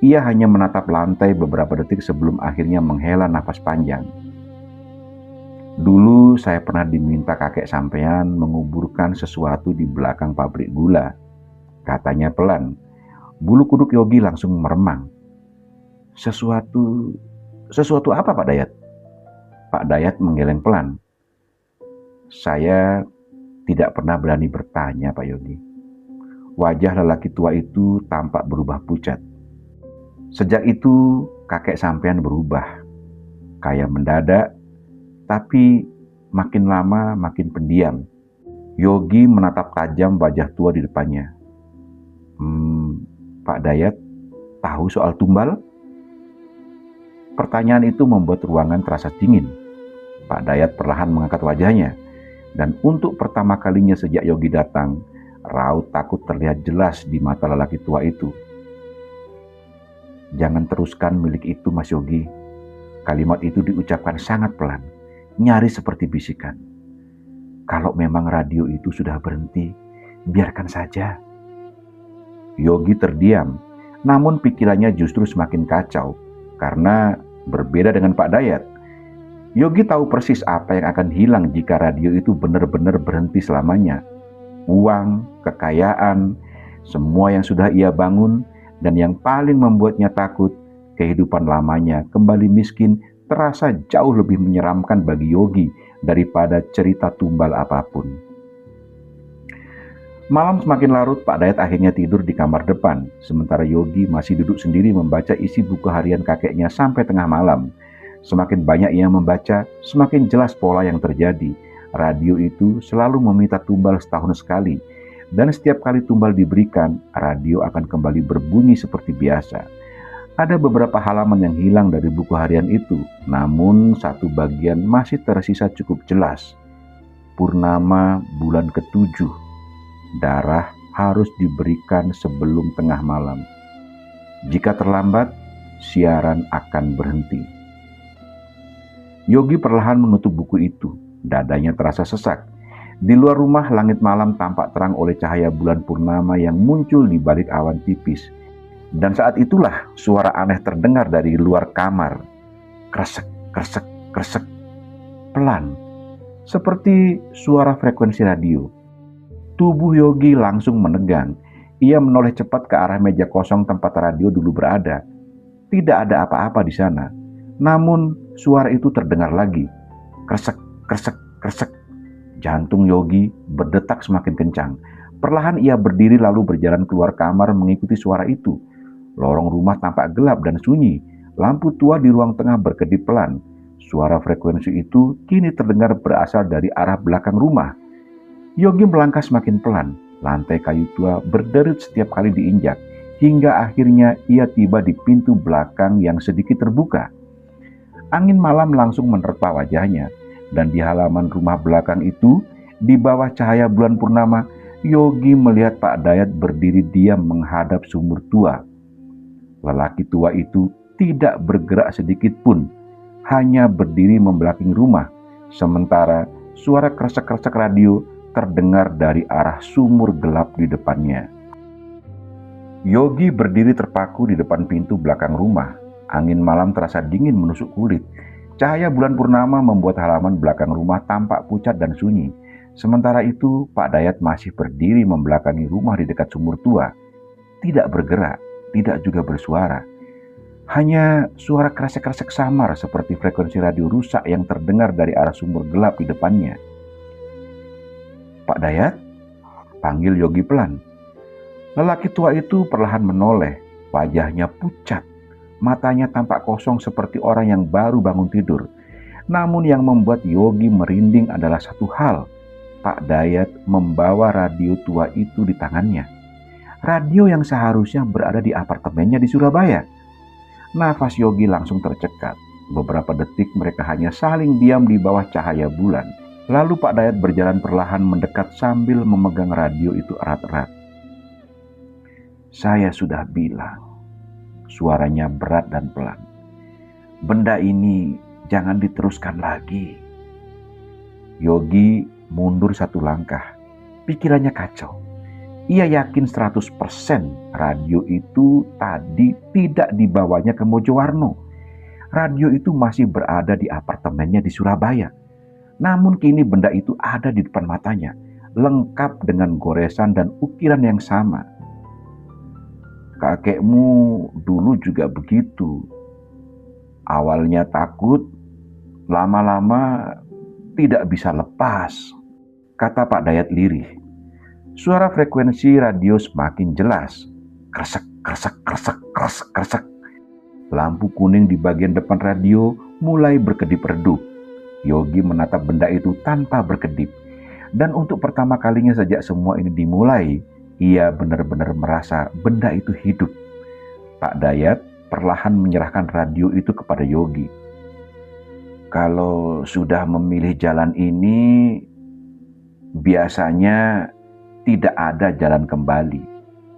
Ia hanya menatap lantai beberapa detik sebelum akhirnya menghela nafas panjang. Dulu saya pernah diminta kakek sampean menguburkan sesuatu di belakang pabrik gula, katanya pelan. Bulu kuduk Yogi langsung meremang. Sesuatu apa, Pak Dayat? Pak Dayat menggeleng pelan. Saya tidak pernah berani bertanya, Pak Yogi. Wajah lelaki tua itu tampak berubah pucat. Sejak itu kakek sampean berubah. Kayak mendadak, tapi makin lama makin pendiam. Yogi menatap tajam wajah tua di depannya. Pak Dayat tahu soal tumbal? Pertanyaan itu membuat ruangan terasa dingin. Pak Dayat perlahan mengangkat wajahnya. Dan untuk pertama kalinya sejak Yogi datang, raut takut terlihat jelas di mata lelaki tua itu. Jangan teruskan milik itu, Mas Yogi. Kalimat itu diucapkan sangat pelan, nyaris seperti bisikan. Kalau memang radio itu sudah berhenti, biarkan saja. Yogi terdiam, namun pikirannya justru semakin kacau, karena berbeda dengan Pak Dayat. Yogi tahu persis apa yang akan hilang jika radio itu benar-benar berhenti selamanya. Uang, kekayaan, semua yang sudah ia bangun, dan yang paling membuatnya takut, kehidupan lamanya kembali miskin terasa jauh lebih menyeramkan bagi Yogi daripada cerita tumbal apapun. Malam semakin larut, Pak Dayat akhirnya tidur di kamar depan, sementara Yogi masih duduk sendiri membaca isi buku harian kakeknya sampai tengah malam. Semakin banyak ia membaca, semakin jelas pola yang terjadi. Radio itu selalu meminta tumbal setahun sekali, dan setiap kali tumbal diberikan, radio akan kembali berbunyi seperti biasa. Ada beberapa halaman yang hilang dari buku harian itu, namun satu bagian masih tersisa cukup jelas. Purnama bulan ke-7. Darah harus diberikan sebelum tengah malam. Jika terlambat, siaran akan berhenti. Yogi perlahan menutup buku itu. Dadanya terasa sesak. Di luar rumah, langit malam tampak terang oleh cahaya bulan purnama yang muncul di balik awan tipis. Dan saat itulah suara aneh terdengar dari luar kamar. Kresek, kresek, kresek. Pelan, seperti suara frekuensi radio. Tubuh Yogi langsung menegang. Ia menoleh cepat ke arah meja kosong tempat radio dulu berada. Tidak ada apa-apa di sana. Namun suara itu terdengar lagi. Kresek, kresek, kresek. Jantung Yogi berdetak semakin kencang. Perlahan ia berdiri lalu berjalan keluar kamar mengikuti suara itu. Lorong rumah tampak gelap dan sunyi. Lampu tua di ruang tengah berkedip pelan. Suara frekuensi itu kini terdengar berasal dari arah belakang rumah. Yogi melangkah semakin pelan. Lantai kayu tua berderit setiap kali diinjak. Hingga akhirnya ia tiba di pintu belakang yang sedikit terbuka. Angin malam langsung menerpa wajahnya. Dan di halaman rumah belakang itu, di bawah cahaya bulan purnama, Yogi melihat Pak Dayat berdiri diam menghadap sumur tua. Lelaki tua itu tidak bergerak sedikit pun, hanya berdiri membelakangi rumah, sementara suara kresek-kresek radio terdengar dari arah sumur gelap di depannya. Yogi berdiri terpaku di depan pintu belakang rumah. Angin malam terasa dingin menusuk kulit. Cahaya bulan purnama membuat halaman belakang rumah tampak pucat dan sunyi. Sementara itu, Pak Dayat masih berdiri membelakangi rumah di dekat sumur tua. Tidak bergerak, tidak juga bersuara. Hanya suara kresek-kresek samar seperti frekuensi radio rusak yang terdengar dari arah sumur gelap di depannya. "Pak Dayat?" panggil Yogi pelan. Lelaki tua itu perlahan menoleh, wajahnya pucat. Matanya tampak kosong seperti orang yang baru bangun tidur. Namun yang membuat Yogi merinding adalah satu hal. Pak Dayat membawa radio tua itu di tangannya. Radio yang seharusnya berada di apartemennya di Surabaya. Nafas Yogi langsung tercekat. Beberapa detik mereka hanya saling diam di bawah cahaya bulan. Lalu Pak Dayat berjalan perlahan mendekat sambil memegang radio itu erat-erat. "Saya sudah bilang," suaranya berat dan pelan. "Benda ini jangan diteruskan lagi." Yogi mundur satu langkah. Pikirannya kacau. Ia yakin 100% radio itu tadi tidak dibawanya ke Mojowarno. Radio itu masih berada di apartemennya di Surabaya. Namun kini benda itu ada di depan matanya, lengkap dengan goresan dan ukiran yang sama. "Kakekmu dulu juga begitu. Awalnya takut, lama-lama tidak bisa lepas," kata Pak Dayat lirih. Suara frekuensi radio semakin jelas. Kresek, kresek, kresek, kresek, kresek. Lampu kuning di bagian depan radio mulai berkedip redup. Yogi menatap benda itu tanpa berkedip. Dan untuk pertama kalinya sejak semua ini dimulai, ia benar-benar merasa benda itu hidup. Pak Dayat perlahan menyerahkan radio itu kepada Yogi. "Kalau sudah memilih jalan ini, biasanya tidak ada jalan kembali,"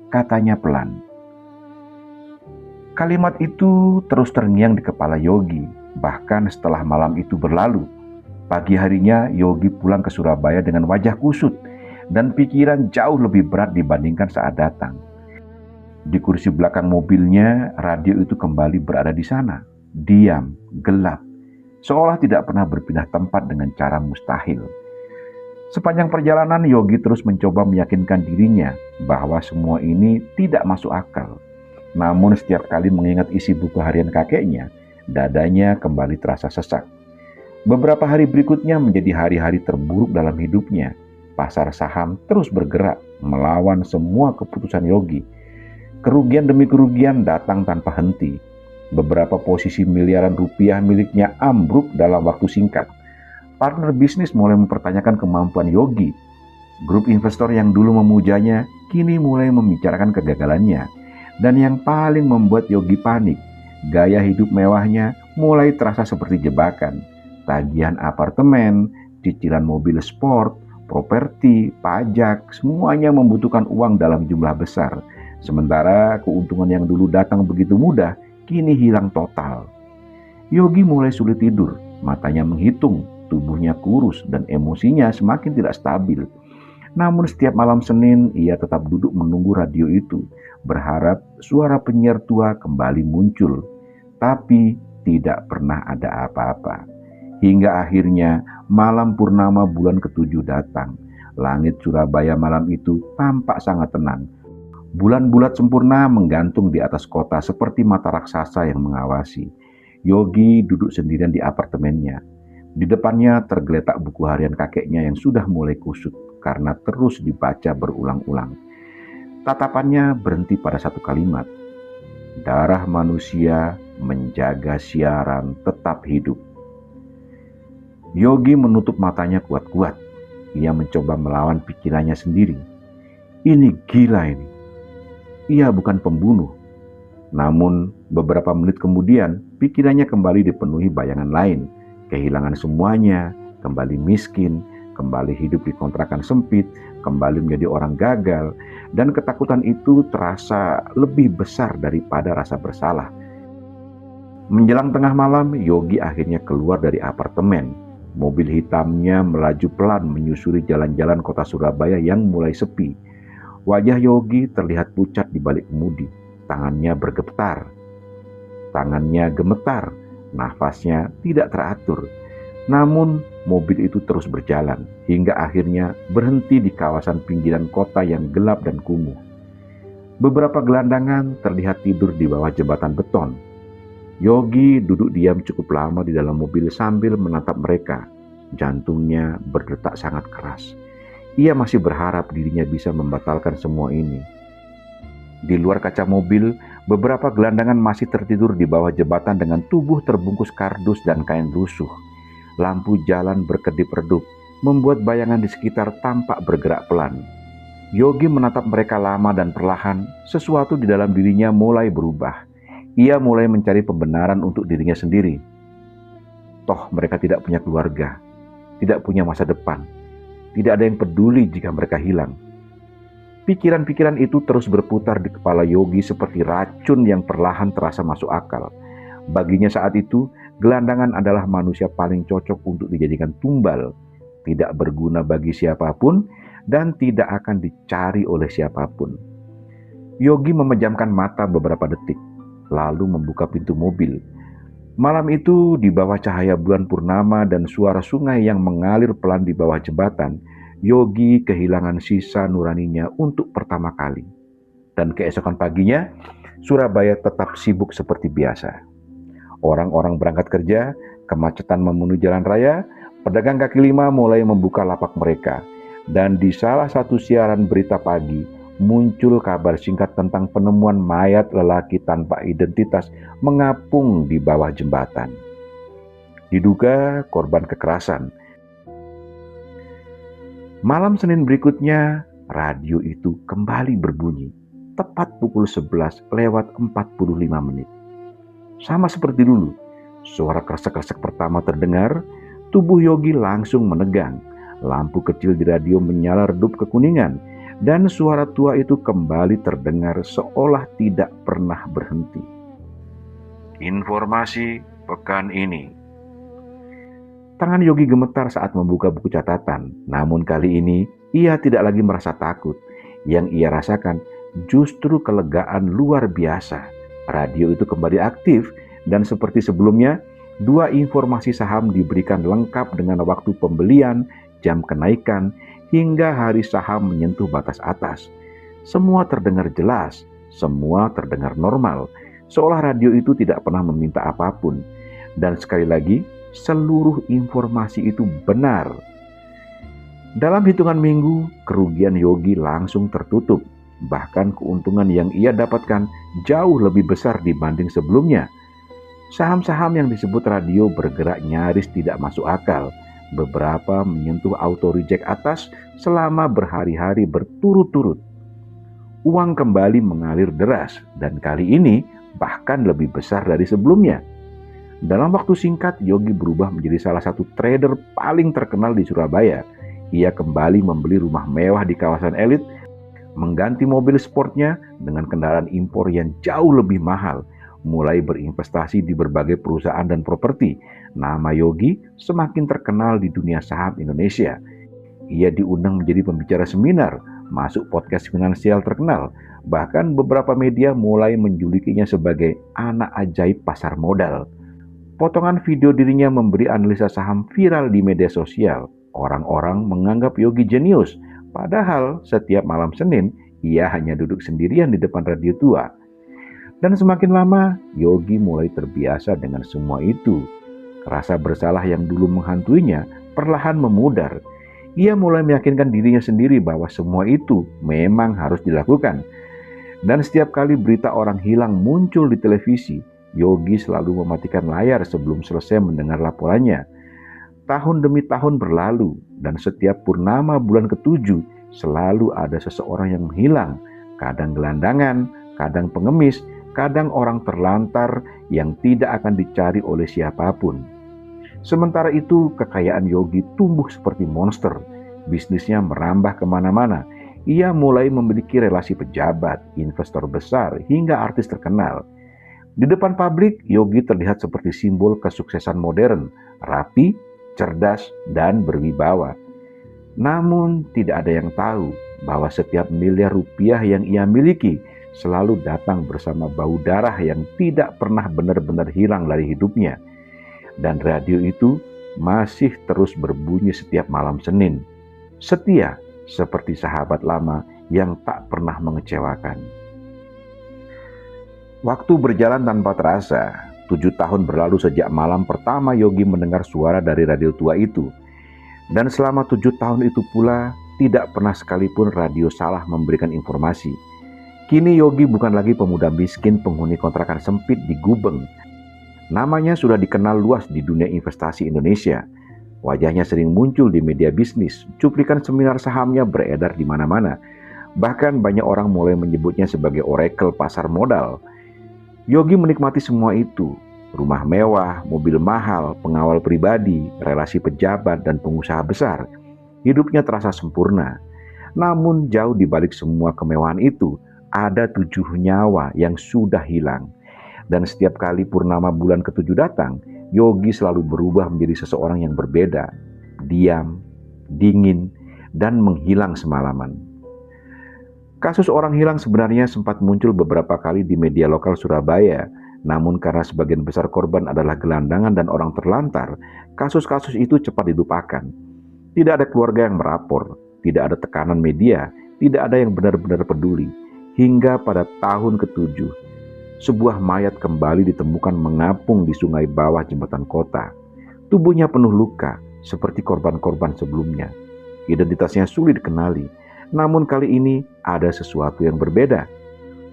katanya pelan. Kalimat itu terus terngiang di kepala Yogi, bahkan setelah malam itu berlalu. Pagi harinya Yogi pulang ke Surabaya dengan wajah kusut dan pikiran jauh lebih berat dibandingkan saat datang. Di kursi belakang mobilnya, radio itu kembali berada di sana, diam, gelap, seolah tidak pernah berpindah tempat dengan cara mustahil. Sepanjang perjalanan, Yogi terus mencoba meyakinkan dirinya bahwa semua ini tidak masuk akal. Namun setiap kali mengingat isi buku harian kakeknya, dadanya kembali terasa sesak. Beberapa hari berikutnya menjadi hari-hari terburuk dalam hidupnya. Pasar saham terus bergerak melawan semua keputusan Yogi. Kerugian demi kerugian datang tanpa henti. Beberapa posisi miliaran rupiah miliknya ambruk dalam waktu singkat. Partner bisnis mulai mempertanyakan kemampuan Yogi. Grup investor yang dulu memujanya kini mulai membicarakan kegagalannya. Dan yang paling membuat Yogi panik, gaya hidup mewahnya mulai terasa seperti jebakan. Tagihan apartemen, cicilan mobil sport, properti, pajak, semuanya membutuhkan uang dalam jumlah besar. Sementara keuntungan yang dulu datang begitu mudah, kini hilang total. Yogi mulai sulit tidur, matanya menghitung, tubuhnya kurus dan emosinya semakin tidak stabil. Namun setiap malam Senin ia tetap duduk menunggu radio itu, berharap suara penyiar tua kembali muncul. Tapi tidak pernah ada apa-apa. Hingga akhirnya malam purnama bulan ke-7 datang. Langit Surabaya malam itu tampak sangat tenang. Bulan bulat sempurna menggantung di atas kota seperti mata raksasa yang mengawasi. Yogi duduk sendirian di apartemennya. Di depannya tergeletak buku harian kakeknya yang sudah mulai kusut. karena terus dibaca berulang-ulang. Tatapannya berhenti pada satu kalimat, darah manusia menjaga siaran tetap hidup. Yogi menutup matanya kuat-kuat. Ia mencoba melawan pikirannya sendiri. Ini gila ini. Ia bukan pembunuh. Namun beberapa menit kemudian pikirannya kembali dipenuhi bayangan lain. Kehilangan semuanya, kembali miskin, kembali hidup di kontrakan sempit, kembali menjadi orang gagal, dan ketakutan itu terasa lebih besar daripada rasa bersalah. Menjelang tengah malam, Yogi akhirnya keluar dari apartemen. Mobil hitamnya melaju pelan menyusuri jalan-jalan kota Surabaya yang mulai sepi. Wajah Yogi terlihat pucat di balik kemudi. Tangannya bergetar. Tangannya gemetar. Nafasnya tidak teratur. Namun, mobil itu terus berjalan hingga akhirnya berhenti di kawasan pinggiran kota yang gelap dan kumuh. Beberapa gelandangan terlihat tidur di bawah jembatan beton. Yogi duduk diam cukup lama di dalam mobil sambil menatap mereka. Jantungnya berdetak sangat keras. Ia masih berharap dirinya bisa membatalkan semua ini. Di luar kaca mobil, beberapa gelandangan masih tertidur di bawah jembatan dengan tubuh terbungkus kardus dan kain lusuh. Lampu jalan berkedip-redup, membuat bayangan di sekitar tampak bergerak pelan. Yogi menatap mereka lama dan perlahan, sesuatu di dalam dirinya mulai berubah. Ia mulai mencari pembenaran untuk dirinya sendiri. Toh mereka tidak punya keluarga, tidak punya masa depan, tidak ada yang peduli jika mereka hilang. Pikiran-pikiran itu terus berputar di kepala Yogi seperti racun yang perlahan terasa masuk akal. Baginya saat itu, gelandangan adalah manusia paling cocok untuk dijadikan tumbal, tidak berguna bagi siapapun, dan tidak akan dicari oleh siapapun. Yogi memejamkan mata beberapa detik, lalu membuka pintu mobil. Malam itu, di bawah cahaya bulan purnama dan suara sungai yang mengalir pelan di bawah jembatan, Yogi kehilangan sisa nuraninya untuk pertama kali. Dan keesokan paginya, Surabaya tetap sibuk seperti biasa. Orang-orang berangkat kerja, kemacetan memenuhi jalan raya, pedagang kaki lima mulai membuka lapak mereka. Dan di salah satu siaran berita pagi, muncul kabar singkat tentang penemuan mayat lelaki tanpa identitas mengapung di bawah jembatan. Diduga korban kekerasan. Malam Senin berikutnya, radio itu kembali berbunyi, tepat pukul 11:45. Sama seperti dulu, suara kresek-kresek pertama terdengar, tubuh Yogi langsung menegang. Lampu kecil di radio menyala redup kekuningan, dan suara tua itu kembali terdengar seolah tidak pernah berhenti. Informasi pekan ini. Tangan Yogi gemetar saat membuka buku catatan, namun kali ini ia tidak lagi merasa takut. Yang ia rasakan justru kelegaan luar biasa. Radio itu kembali aktif, dan seperti sebelumnya, 2 informasi saham diberikan lengkap dengan waktu pembelian, jam kenaikan, hingga hari saham menyentuh batas atas. Semua terdengar jelas, semua terdengar normal, seolah radio itu tidak pernah meminta apapun. Dan sekali lagi, seluruh informasi itu benar. Dalam hitungan minggu, kerugian Yogi langsung tertutup. Bahkan keuntungan yang ia dapatkan jauh lebih besar dibanding sebelumnya. Saham-saham yang disebut radio bergerak nyaris tidak masuk akal. Beberapa menyentuh auto reject atas selama berhari-hari berturut-turut. Uang kembali mengalir deras, dan kali ini bahkan lebih besar dari sebelumnya. Dalam waktu singkat, Yogi berubah menjadi salah satu trader paling terkenal di Surabaya. Ia kembali membeli rumah mewah di kawasan elit, mengganti mobil sportnya dengan kendaraan impor yang jauh lebih mahal, mulai berinvestasi di berbagai perusahaan dan properti. Nama Yogi semakin terkenal di dunia saham Indonesia. Ia diundang menjadi pembicara seminar, masuk podcast finansial terkenal, bahkan beberapa media mulai menjulukinya sebagai anak ajaib pasar modal. Potongan video dirinya memberi analisa saham viral di media sosial. Orang-orang menganggap Yogi jenius, padahal setiap malam Senin ia hanya duduk sendirian di depan radio tua. Dan semakin lama, Yogi mulai terbiasa dengan semua itu. Rasa bersalah yang dulu menghantuinya perlahan memudar. Ia mulai meyakinkan dirinya sendiri bahwa semua itu memang harus dilakukan. Dan setiap kali berita orang hilang muncul di televisi, Yogi selalu mematikan layar sebelum selesai mendengar laporannya. Tahun demi tahun berlalu, dan setiap purnama bulan ketujuh selalu ada seseorang yang menghilang, kadang gelandangan, kadang pengemis, kadang orang terlantar yang tidak akan dicari oleh siapapun. Sementara itu, kekayaan Yogi tumbuh seperti monster. Bisnisnya merambah kemana-mana. Ia mulai memiliki relasi pejabat, investor besar, hingga artis terkenal. Di depan publik, Yogi terlihat seperti simbol kesuksesan modern, rapi, cerdas, dan berwibawa. Namun tidak ada yang tahu bahwa setiap miliar rupiah yang ia miliki selalu datang bersama bau darah yang tidak pernah benar-benar hilang dari hidupnya. Dan radio itu masih terus berbunyi setiap malam Senin. Setia seperti sahabat lama yang tak pernah mengecewakan. Waktu berjalan tanpa terasa. 7 tahun berlalu sejak malam pertama Yogi mendengar suara dari radio tua itu. Dan selama 7 tahun itu pula, tidak pernah sekalipun radio salah memberikan informasi. Kini Yogi bukan lagi pemuda miskin penghuni kontrakan sempit di Gubeng. Namanya sudah dikenal luas di dunia investasi Indonesia. Wajahnya sering muncul di media bisnis, cuplikan seminar sahamnya beredar di mana-mana. Bahkan banyak orang mulai menyebutnya sebagai oracle pasar modal. Yogi menikmati semua itu, rumah mewah, mobil mahal, pengawal pribadi, relasi pejabat dan pengusaha besar. Hidupnya terasa sempurna. Namun jauh di balik semua kemewahan itu, ada 7 nyawa yang sudah hilang. Dan setiap kali purnama bulan ke-7 datang, Yogi selalu berubah menjadi seseorang yang berbeda, diam, dingin, dan menghilang semalaman. Kasus orang hilang sebenarnya sempat muncul beberapa kali di media lokal Surabaya, namun karena sebagian besar korban adalah gelandangan dan orang terlantar, kasus-kasus itu cepat dilupakan. Tidak ada keluarga yang merapor, tidak ada tekanan media, tidak ada yang benar-benar peduli. Hingga pada tahun ke-7, sebuah mayat kembali ditemukan mengapung di sungai bawah jembatan kota. Tubuhnya penuh luka, seperti korban-korban sebelumnya. Identitasnya sulit dikenali. Namun kali ini ada sesuatu yang berbeda.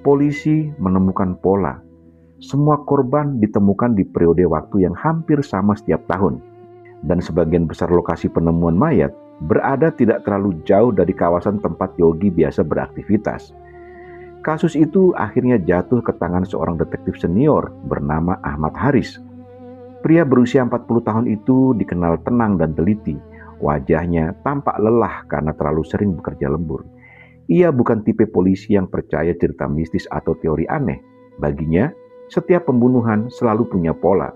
Polisi menemukan pola. Semua korban ditemukan di periode waktu yang hampir sama setiap tahun. Dan sebagian besar lokasi penemuan mayat berada tidak terlalu jauh dari kawasan tempat Yogi biasa beraktivitas. Kasus itu akhirnya jatuh ke tangan seorang detektif senior bernama Ahmad Haris. Pria berusia 40 tahun itu dikenal tenang dan teliti. Wajahnya tampak lelah karena terlalu sering bekerja lembur. Ia bukan tipe polisi yang percaya cerita mistis atau teori aneh. Baginya, setiap pembunuhan selalu punya pola.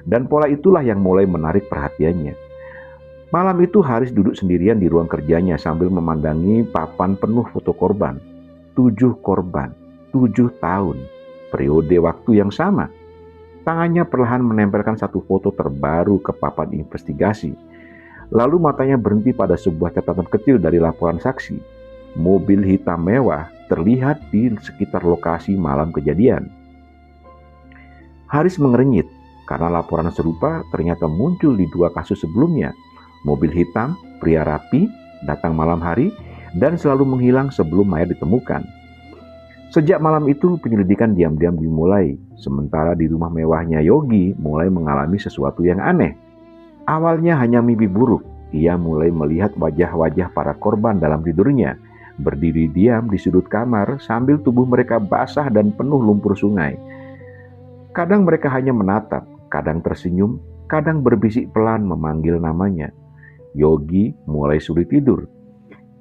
Dan pola itulah yang mulai menarik perhatiannya. Malam itu Haris duduk sendirian di ruang kerjanya sambil memandangi papan penuh foto korban. 7 korban, 7 tahun, periode waktu yang sama. Tangannya perlahan menempelkan satu foto terbaru ke papan investigasi. Lalu matanya berhenti pada sebuah catatan kecil dari laporan saksi. Mobil hitam mewah terlihat di sekitar lokasi malam kejadian. Haris mengerenyit karena laporan serupa ternyata muncul di 2 kasus sebelumnya. Mobil hitam, pria rapi, datang malam hari, dan selalu menghilang sebelum mayat ditemukan. Sejak malam itu penyelidikan diam-diam dimulai, sementara di rumah mewahnya Yogi mulai mengalami sesuatu yang aneh. Awalnya hanya mimpi buruk, ia mulai melihat wajah-wajah para korban dalam tidurnya, berdiri diam di sudut kamar sambil tubuh mereka basah dan penuh lumpur sungai. Kadang mereka hanya menatap, kadang tersenyum, kadang berbisik pelan memanggil namanya. Yogi mulai sulit tidur.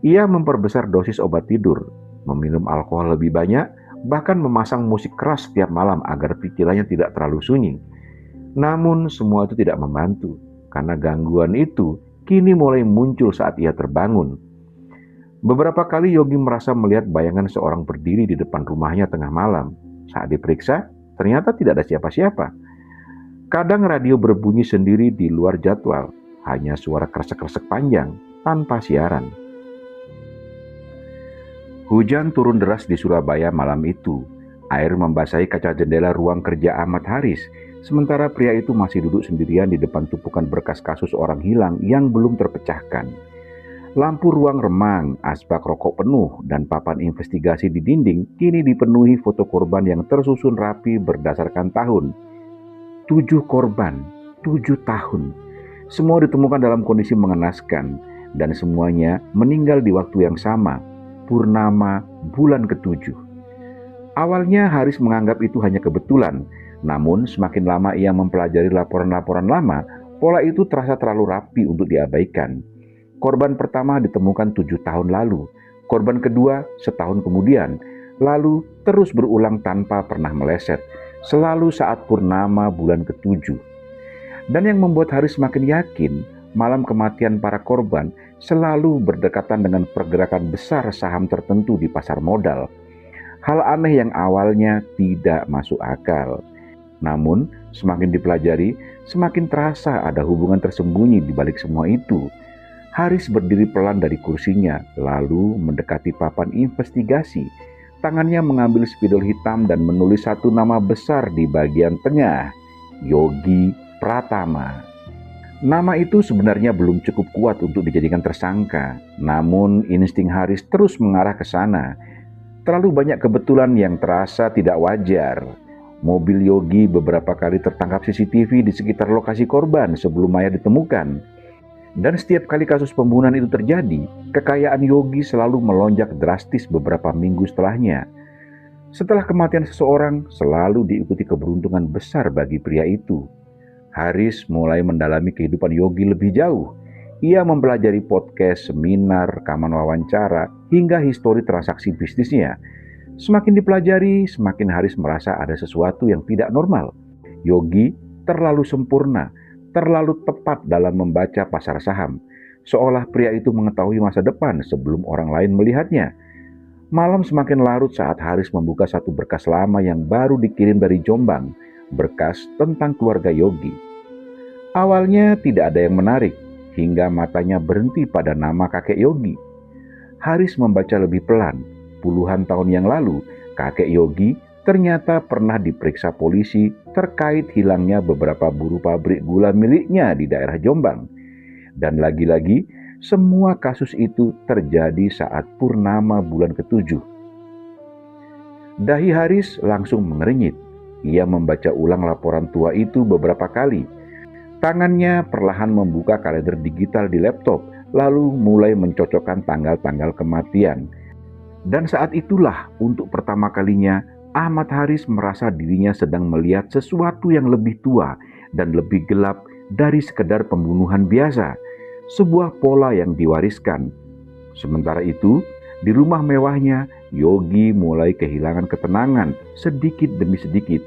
Ia memperbesar dosis obat tidur, meminum alkohol lebih banyak, bahkan memasang musik keras setiap malam agar pikirannya tidak terlalu sunyi. Namun semua itu tidak membantu, karena gangguan itu kini mulai muncul saat ia terbangun. Beberapa kali Yogi merasa melihat bayangan seorang berdiri di depan rumahnya tengah malam. Saat diperiksa, ternyata tidak ada siapa-siapa. Kadang radio berbunyi sendiri di luar jadwal, hanya suara kresek-kresek panjang, tanpa siaran. Hujan turun deras di Surabaya malam itu. Air membasahi kaca jendela ruang kerja Ahmad Haris, sementara pria itu masih duduk sendirian di depan tumpukan berkas kasus orang hilang yang belum terpecahkan. Lampu ruang remang, asbak rokok penuh, dan papan investigasi di dinding kini dipenuhi foto korban yang tersusun rapi berdasarkan tahun. 7 korban, 7 tahun. Semua ditemukan dalam kondisi mengenaskan, dan semuanya meninggal di waktu yang sama, purnama bulan ke-7. Awalnya Haris menganggap itu hanya kebetulan, namun semakin lama ia mempelajari laporan-laporan lama, pola itu terasa terlalu rapi untuk diabaikan. Korban pertama ditemukan 7 tahun lalu, korban kedua setahun kemudian, lalu terus berulang tanpa pernah meleset, selalu saat purnama bulan ke-7. Dan yang membuat Haris semakin yakin, malam kematian para korban selalu berdekatan dengan pergerakan besar saham tertentu di pasar modal. Hal aneh yang awalnya tidak masuk akal. Namun, semakin dipelajari, semakin terasa ada hubungan tersembunyi di balik semua itu. Haris berdiri pelan dari kursinya, lalu mendekati papan investigasi. Tangannya mengambil spidol hitam dan menulis satu nama besar di bagian tengah, Yogi Pratama. Nama itu sebenarnya belum cukup kuat untuk dijadikan tersangka, namun insting Haris terus mengarah ke sana. Terlalu banyak kebetulan yang terasa tidak wajar. Mobil Yogi beberapa kali tertangkap CCTV di sekitar lokasi korban sebelum mayat ditemukan. Dan setiap kali kasus pembunuhan itu terjadi, kekayaan Yogi selalu melonjak drastis beberapa minggu setelahnya. Setelah kematian seseorang, selalu diikuti keberuntungan besar bagi pria itu. Haris mulai mendalami kehidupan Yogi lebih jauh. Ia mempelajari podcast, seminar, rekaman wawancara, hingga histori transaksi bisnisnya. Semakin dipelajari, semakin Haris merasa ada sesuatu yang tidak normal. Yogi terlalu sempurna, terlalu tepat dalam membaca pasar saham, seolah pria itu mengetahui masa depan sebelum orang lain melihatnya. Malam semakin larut saat Haris membuka satu berkas lama yang baru dikirim dari Jombang, berkas tentang keluarga Yogi. Awalnya tidak ada yang menarik, hingga matanya berhenti pada nama kakek Yogi. Haris membaca lebih pelan. Puluhan tahun yang lalu, kakek Yogi ternyata pernah diperiksa polisi terkait hilangnya beberapa buruh pabrik gula miliknya di daerah Jombang. Dan lagi-lagi, semua kasus itu terjadi saat purnama bulan ke-7. Dahi Haris langsung mengernyit. Ia membaca ulang laporan tua itu beberapa kali. Tangannya perlahan membuka kalender digital di laptop, lalu mulai mencocokkan tanggal-tanggal kematian. Dan saat itulah untuk pertama kalinya Ahmad Haris merasa dirinya sedang melihat sesuatu yang lebih tua dan lebih gelap dari sekedar pembunuhan biasa, sebuah pola yang diwariskan. Sementara itu, di rumah mewahnya, Yogi mulai kehilangan ketenangan sedikit demi sedikit.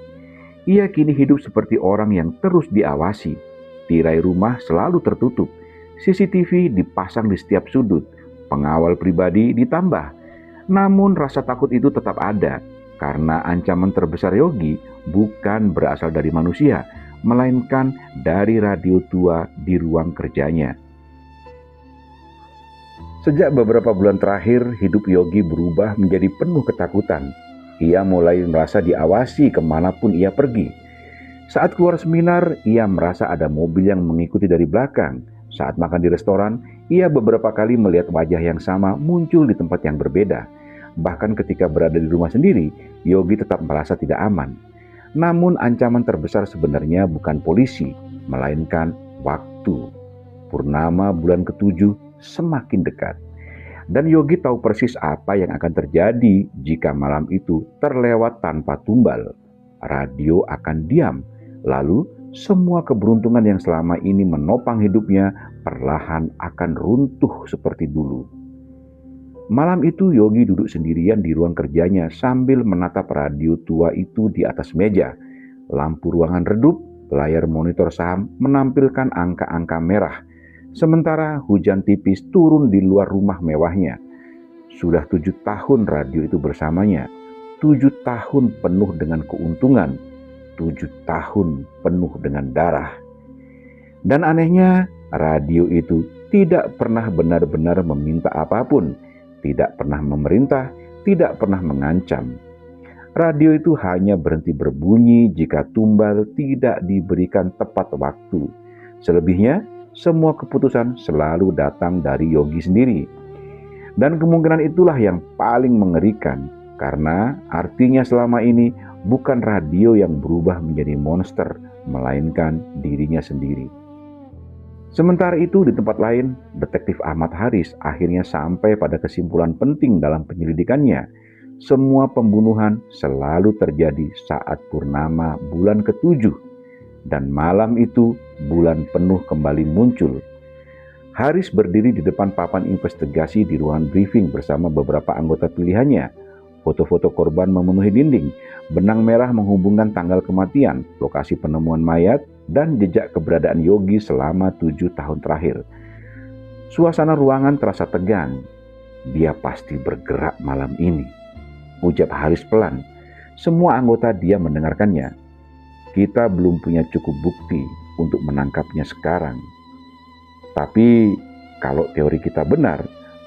Ia kini hidup seperti orang yang terus diawasi. Tirai rumah selalu tertutup, CCTV dipasang di setiap sudut, pengawal pribadi ditambah. Namun rasa takut itu tetap ada, karena ancaman terbesar Yogi bukan berasal dari manusia, melainkan dari radio tua di ruang kerjanya. Sejak beberapa bulan terakhir, hidup Yogi berubah menjadi penuh ketakutan. Ia mulai merasa diawasi kemanapun ia pergi. Saat keluar seminar, ia merasa ada mobil yang mengikuti dari belakang. Saat makan di restoran, ia beberapa kali melihat wajah yang sama muncul di tempat yang berbeda. Bahkan ketika berada di rumah sendiri, Yogi tetap merasa tidak aman. Namun ancaman terbesar sebenarnya bukan polisi, melainkan waktu. Purnama bulan ke-7 semakin dekat. Dan Yogi tahu persis apa yang akan terjadi jika malam itu terlewat tanpa tumbal. Radio akan diam, lalu semua keberuntungan yang selama ini menopang hidupnya perlahan akan runtuh seperti dulu. Malam itu Yogi duduk sendirian di ruang kerjanya sambil menatap radio tua itu di atas meja. Lampu ruangan redup, layar monitor saham menampilkan angka-angka merah. Sementara hujan tipis turun di luar rumah mewahnya. Sudah 7 tahun radio itu bersamanya. 7 tahun penuh dengan keuntungan. 7 tahun penuh dengan darah. Dan anehnya, radio itu tidak pernah benar-benar meminta apapun. Tidak pernah memerintah, tidak pernah mengancam. Radio itu hanya berhenti berbunyi jika tumbal tidak diberikan tepat waktu. Selebihnya, semua keputusan selalu datang dari Yogi sendiri. Dan kemungkinan itulah yang paling mengerikan, karena artinya selama ini bukan radio yang berubah menjadi monster, melainkan dirinya sendiri. Sementara itu di tempat lain, Detektif Ahmad Haris akhirnya sampai pada kesimpulan penting dalam penyelidikannya. Semua pembunuhan selalu terjadi saat purnama bulan ke-7, dan malam itu bulan penuh kembali muncul. Haris berdiri di depan papan investigasi di ruangan briefing bersama beberapa anggota pilihannya. Foto-foto korban memenuhi dinding, benang merah menghubungkan tanggal kematian, lokasi penemuan mayat, dan jejak keberadaan Yogi selama 7 tahun terakhir. Suasana ruangan terasa tegang. Dia pasti bergerak malam ini, ucap Haris pelan. Semua anggota dia mendengarkannya. Kita belum punya cukup bukti untuk menangkapnya sekarang. Tapi kalau teori kita benar,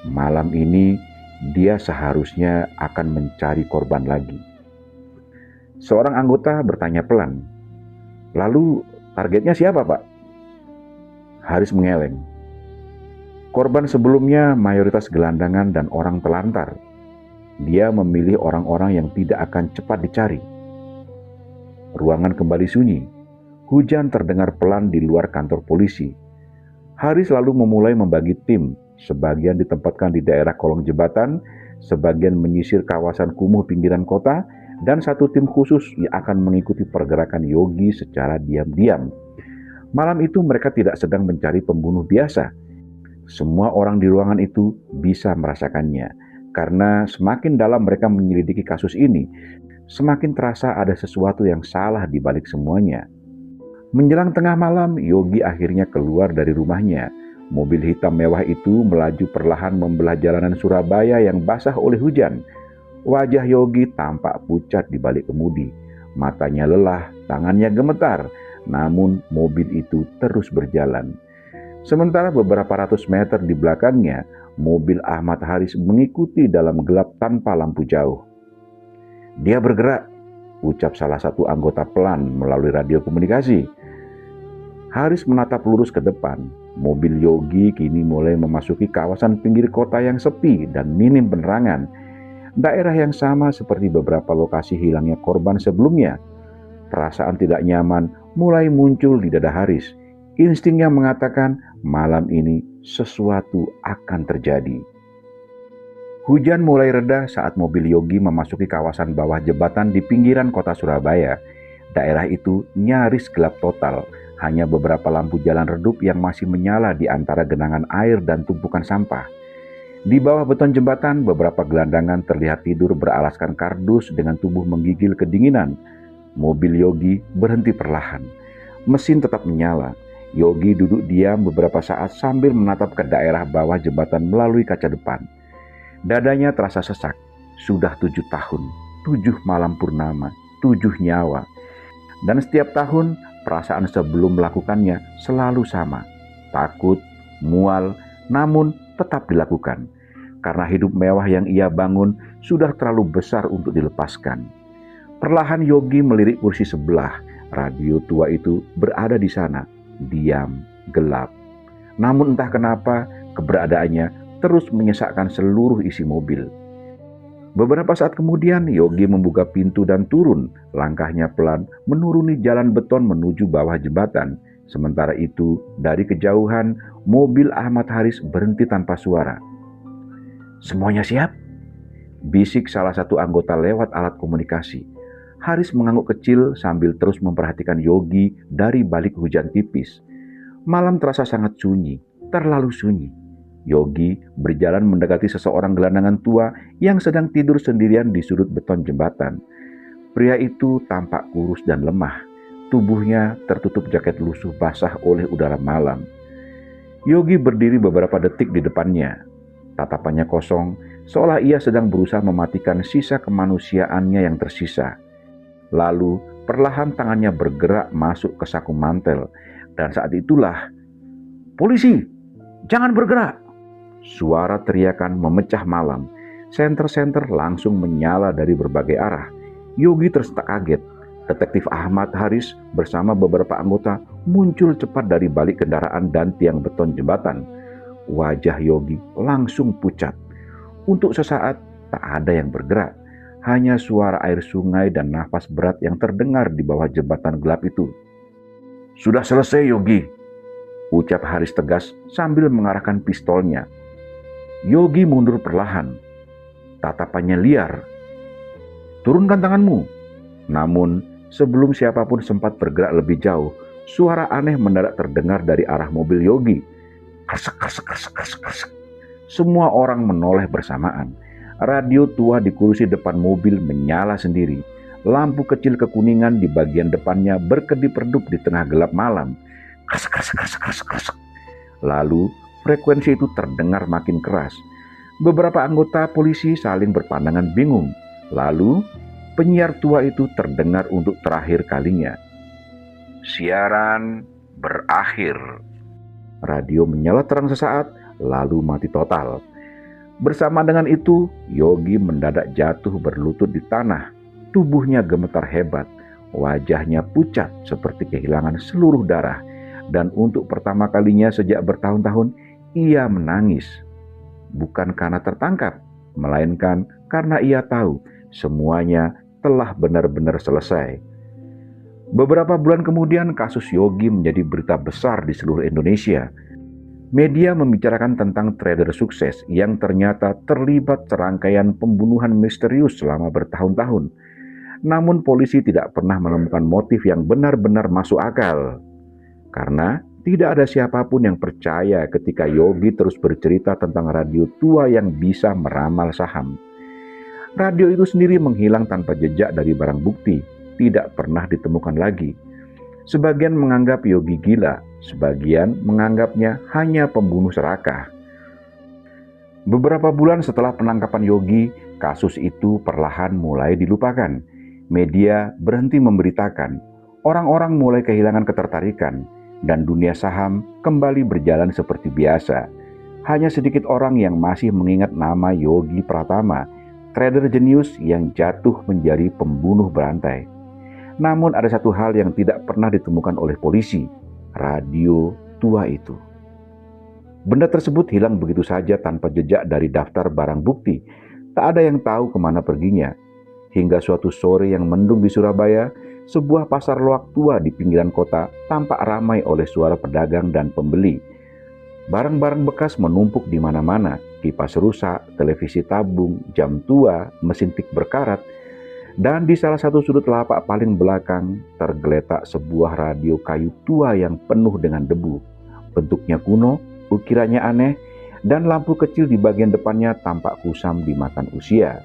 malam ini dia seharusnya akan mencari korban lagi. Seorang anggota bertanya pelan, lalu targetnya siapa, Pak? Haris mengeleng. Korban sebelumnya mayoritas gelandangan dan orang telantar. Dia memilih orang-orang yang tidak akan cepat dicari. Ruangan kembali sunyi. Hujan terdengar pelan di luar kantor polisi. Haris lalu memulai membagi tim. Sebagian ditempatkan di daerah kolong jembatan, sebagian menyisir kawasan kumuh pinggiran kota, dan satu tim khusus yang akan mengikuti pergerakan Yogi secara diam-diam. Malam itu mereka tidak sedang mencari pembunuh biasa. Semua orang di ruangan itu bisa merasakannya, karena semakin dalam mereka menyelidiki kasus ini, semakin terasa ada sesuatu yang salah di balik semuanya. Menjelang tengah malam, Yogi akhirnya keluar dari rumahnya. Mobil hitam mewah itu melaju perlahan membelah jalanan Surabaya yang basah oleh hujan. Wajah Yogi tampak pucat di balik kemudi. Matanya lelah, tangannya gemetar. Namun mobil itu terus berjalan. Sementara beberapa ratus meter di belakangnya, mobil Ahmad Haris mengikuti dalam gelap tanpa lampu jauh. Dia bergerak, ucap salah satu anggota pelan melalui radio komunikasi. Haris menatap lurus ke depan. Mobil Yogi kini mulai memasuki kawasan pinggir kota yang sepi dan minim penerangan. Daerah yang sama seperti beberapa lokasi hilangnya korban sebelumnya. Perasaan tidak nyaman mulai muncul di dada Haris. Instingnya mengatakan malam ini sesuatu akan terjadi. Hujan mulai reda saat mobil Yogi memasuki kawasan bawah jembatan di pinggiran kota Surabaya. Daerah itu nyaris gelap total. Hanya beberapa lampu jalan redup yang masih menyala di antara genangan air dan tumpukan sampah. Di bawah beton jembatan, beberapa gelandangan terlihat tidur beralaskan kardus dengan tubuh menggigil kedinginan. Mobil Yogi berhenti perlahan. Mesin tetap menyala. Yogi duduk diam beberapa saat sambil menatap ke daerah bawah jembatan melalui kaca depan. Dadanya terasa sesak. Sudah 7 tahun, 7 malam purnama, 7 nyawa. Dan setiap tahun, perasaan sebelum melakukannya selalu sama. Takut, mual, namun tetap dilakukan. Karena hidup mewah yang ia bangun sudah terlalu besar untuk dilepaskan. Perlahan Yogi melirik kursi sebelah. Radio tua itu berada di sana, diam, gelap. Namun entah kenapa keberadaannya terus menyesakkan seluruh isi mobil. Beberapa saat kemudian Yogi membuka pintu dan turun. Langkahnya pelan menuruni jalan beton menuju bawah jembatan. Sementara itu dari kejauhan mobil Ahmad Haris berhenti tanpa suara. Semuanya siap? Bisik salah satu anggota lewat alat komunikasi. Haris mengangguk kecil sambil terus memperhatikan Yogi dari balik hujan tipis. Malam terasa sangat sunyi, terlalu sunyi. Yogi berjalan mendekati seseorang gelandangan tua yang sedang tidur sendirian di sudut beton jembatan. Pria itu tampak kurus dan lemah. Tubuhnya tertutup jaket lusuh basah oleh udara malam. Yogi berdiri beberapa detik di depannya. Tatapannya kosong, seolah ia sedang berusaha mematikan sisa kemanusiaannya yang tersisa. Lalu perlahan tangannya bergerak masuk ke saku mantel. Dan saat itulah, "Polisi, jangan bergerak!" Suara teriakan memecah malam. Senter-senter langsung menyala dari berbagai arah. Yogi tersentak kaget. Detektif Ahmad Haris bersama beberapa anggota muncul cepat dari balik kendaraan dan tiang beton jembatan. Wajah Yogi langsung pucat. Untuk sesaat tak ada yang bergerak. Hanya suara air sungai dan nafas berat yang terdengar di bawah jembatan gelap itu. "Sudah selesai, Yogi," ucap Haris tegas sambil mengarahkan pistolnya. Yogi mundur perlahan. Tatapannya liar. "Turunkan tanganmu." Namun, sebelum siapapun sempat bergerak lebih jauh, suara aneh mendadak terdengar dari arah mobil Yogi. Kresek, kresek, kresek, kresek, kresek. Semua orang menoleh bersamaan. Radio tua di kursi depan mobil menyala sendiri. Lampu kecil kekuningan di bagian depannya berkedip-redup di tengah gelap malam. Kresek, kresek, kresek, kresek, kresek. Lalu, frekuensi itu terdengar makin keras. Beberapa anggota polisi saling berpandangan bingung. Lalu, penyiar tua itu terdengar untuk terakhir kalinya. "Siaran berakhir." Radio menyala terang sesaat, lalu mati total. Bersama dengan itu, Yogi mendadak jatuh berlutut di tanah. Tubuhnya gemetar hebat, wajahnya pucat seperti kehilangan seluruh darah. Dan untuk pertama kalinya sejak bertahun-tahun, ia menangis. Bukan karena tertangkap, melainkan karena ia tahu semuanya telah benar-benar selesai. Beberapa bulan kemudian, kasus Yogi menjadi berita besar di seluruh Indonesia. Media membicarakan tentang trader sukses yang ternyata terlibat serangkaian pembunuhan misterius selama bertahun-tahun. Namun polisi tidak pernah menemukan motif yang benar-benar masuk akal. Karena tidak ada siapapun yang percaya ketika Yogi terus bercerita tentang radio tua yang bisa meramal saham. Radio itu sendiri menghilang tanpa jejak dari barang bukti, tidak pernah ditemukan lagi. Sebagian menganggap Yogi gila, sebagian menganggapnya hanya pembunuh serakah. Beberapa bulan setelah penangkapan Yogi, kasus itu perlahan mulai dilupakan. Media berhenti memberitakan, orang-orang mulai kehilangan ketertarikan, dan dunia saham kembali berjalan seperti biasa. Hanya sedikit orang yang masih mengingat nama Yogi Pratama, trader jenius yang jatuh menjadi pembunuh berantai. Namun ada satu hal yang tidak pernah ditemukan oleh polisi, radio tua itu. Benda tersebut hilang begitu saja tanpa jejak dari daftar barang bukti. Tak ada yang tahu kemana perginya. Hingga suatu sore yang mendung di Surabaya, sebuah pasar loak tua di pinggiran kota tampak ramai oleh suara pedagang dan pembeli. Barang-barang bekas menumpuk di mana-mana, kipas rusak, televisi tabung, jam tua, mesin tik berkarat, dan di salah satu sudut lapak paling belakang tergeletak sebuah radio kayu tua yang penuh dengan debu. Bentuknya kuno, ukirannya aneh, dan lampu kecil di bagian depannya tampak kusam dimakan usia.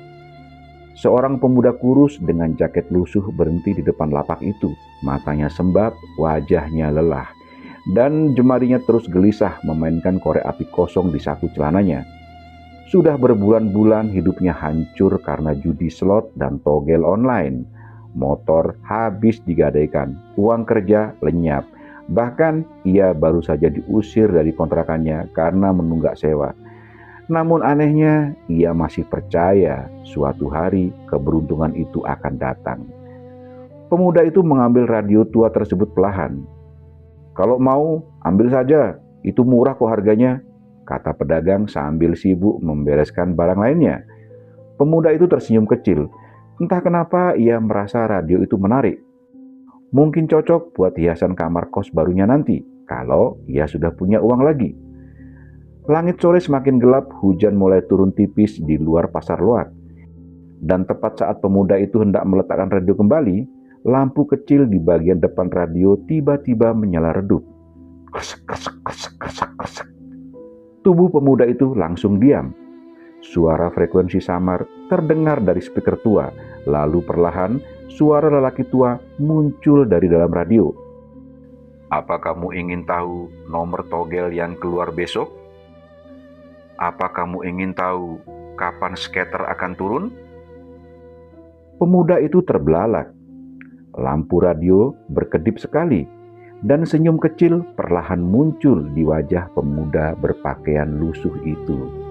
Seorang pemuda kurus dengan jaket lusuh berhenti di depan lapak itu. Matanya sembab, wajahnya lelah, dan jemarinya terus gelisah memainkan korek api kosong di saku celananya. Sudah berbulan-bulan hidupnya hancur karena judi slot dan togel online. Motor habis digadaikan, uang kerja lenyap. Bahkan ia baru saja diusir dari kontrakannya karena menunggak sewa. Namun anehnya, ia masih percaya suatu hari keberuntungan itu akan datang. Pemuda itu mengambil radio tua tersebut perlahan. "Kalau mau, ambil saja, itu murah kok harganya," kata pedagang sambil sibuk membereskan barang lainnya. Pemuda itu tersenyum kecil. Entah kenapa ia merasa radio itu menarik. Mungkin cocok buat hiasan kamar kos barunya nanti, kalau ia sudah punya uang lagi. Langit sore semakin gelap, hujan mulai turun tipis di luar pasar loak. Dan tepat saat pemuda itu hendak meletakkan radio kembali, lampu kecil di bagian depan radio tiba-tiba menyala redup. Kresek, kresek, kresek, kresek, kresek. Tubuh pemuda itu langsung diam. Suara frekuensi samar terdengar dari speaker tua, lalu perlahan suara lelaki tua muncul dari dalam radio. "Apa kamu ingin tahu nomor togel yang keluar besok? Apa kamu ingin tahu kapan skater akan turun?" Pemuda itu terbelalak. Lampu radio berkedip sekali, dan senyum kecil perlahan muncul di wajah pemuda berpakaian lusuh itu.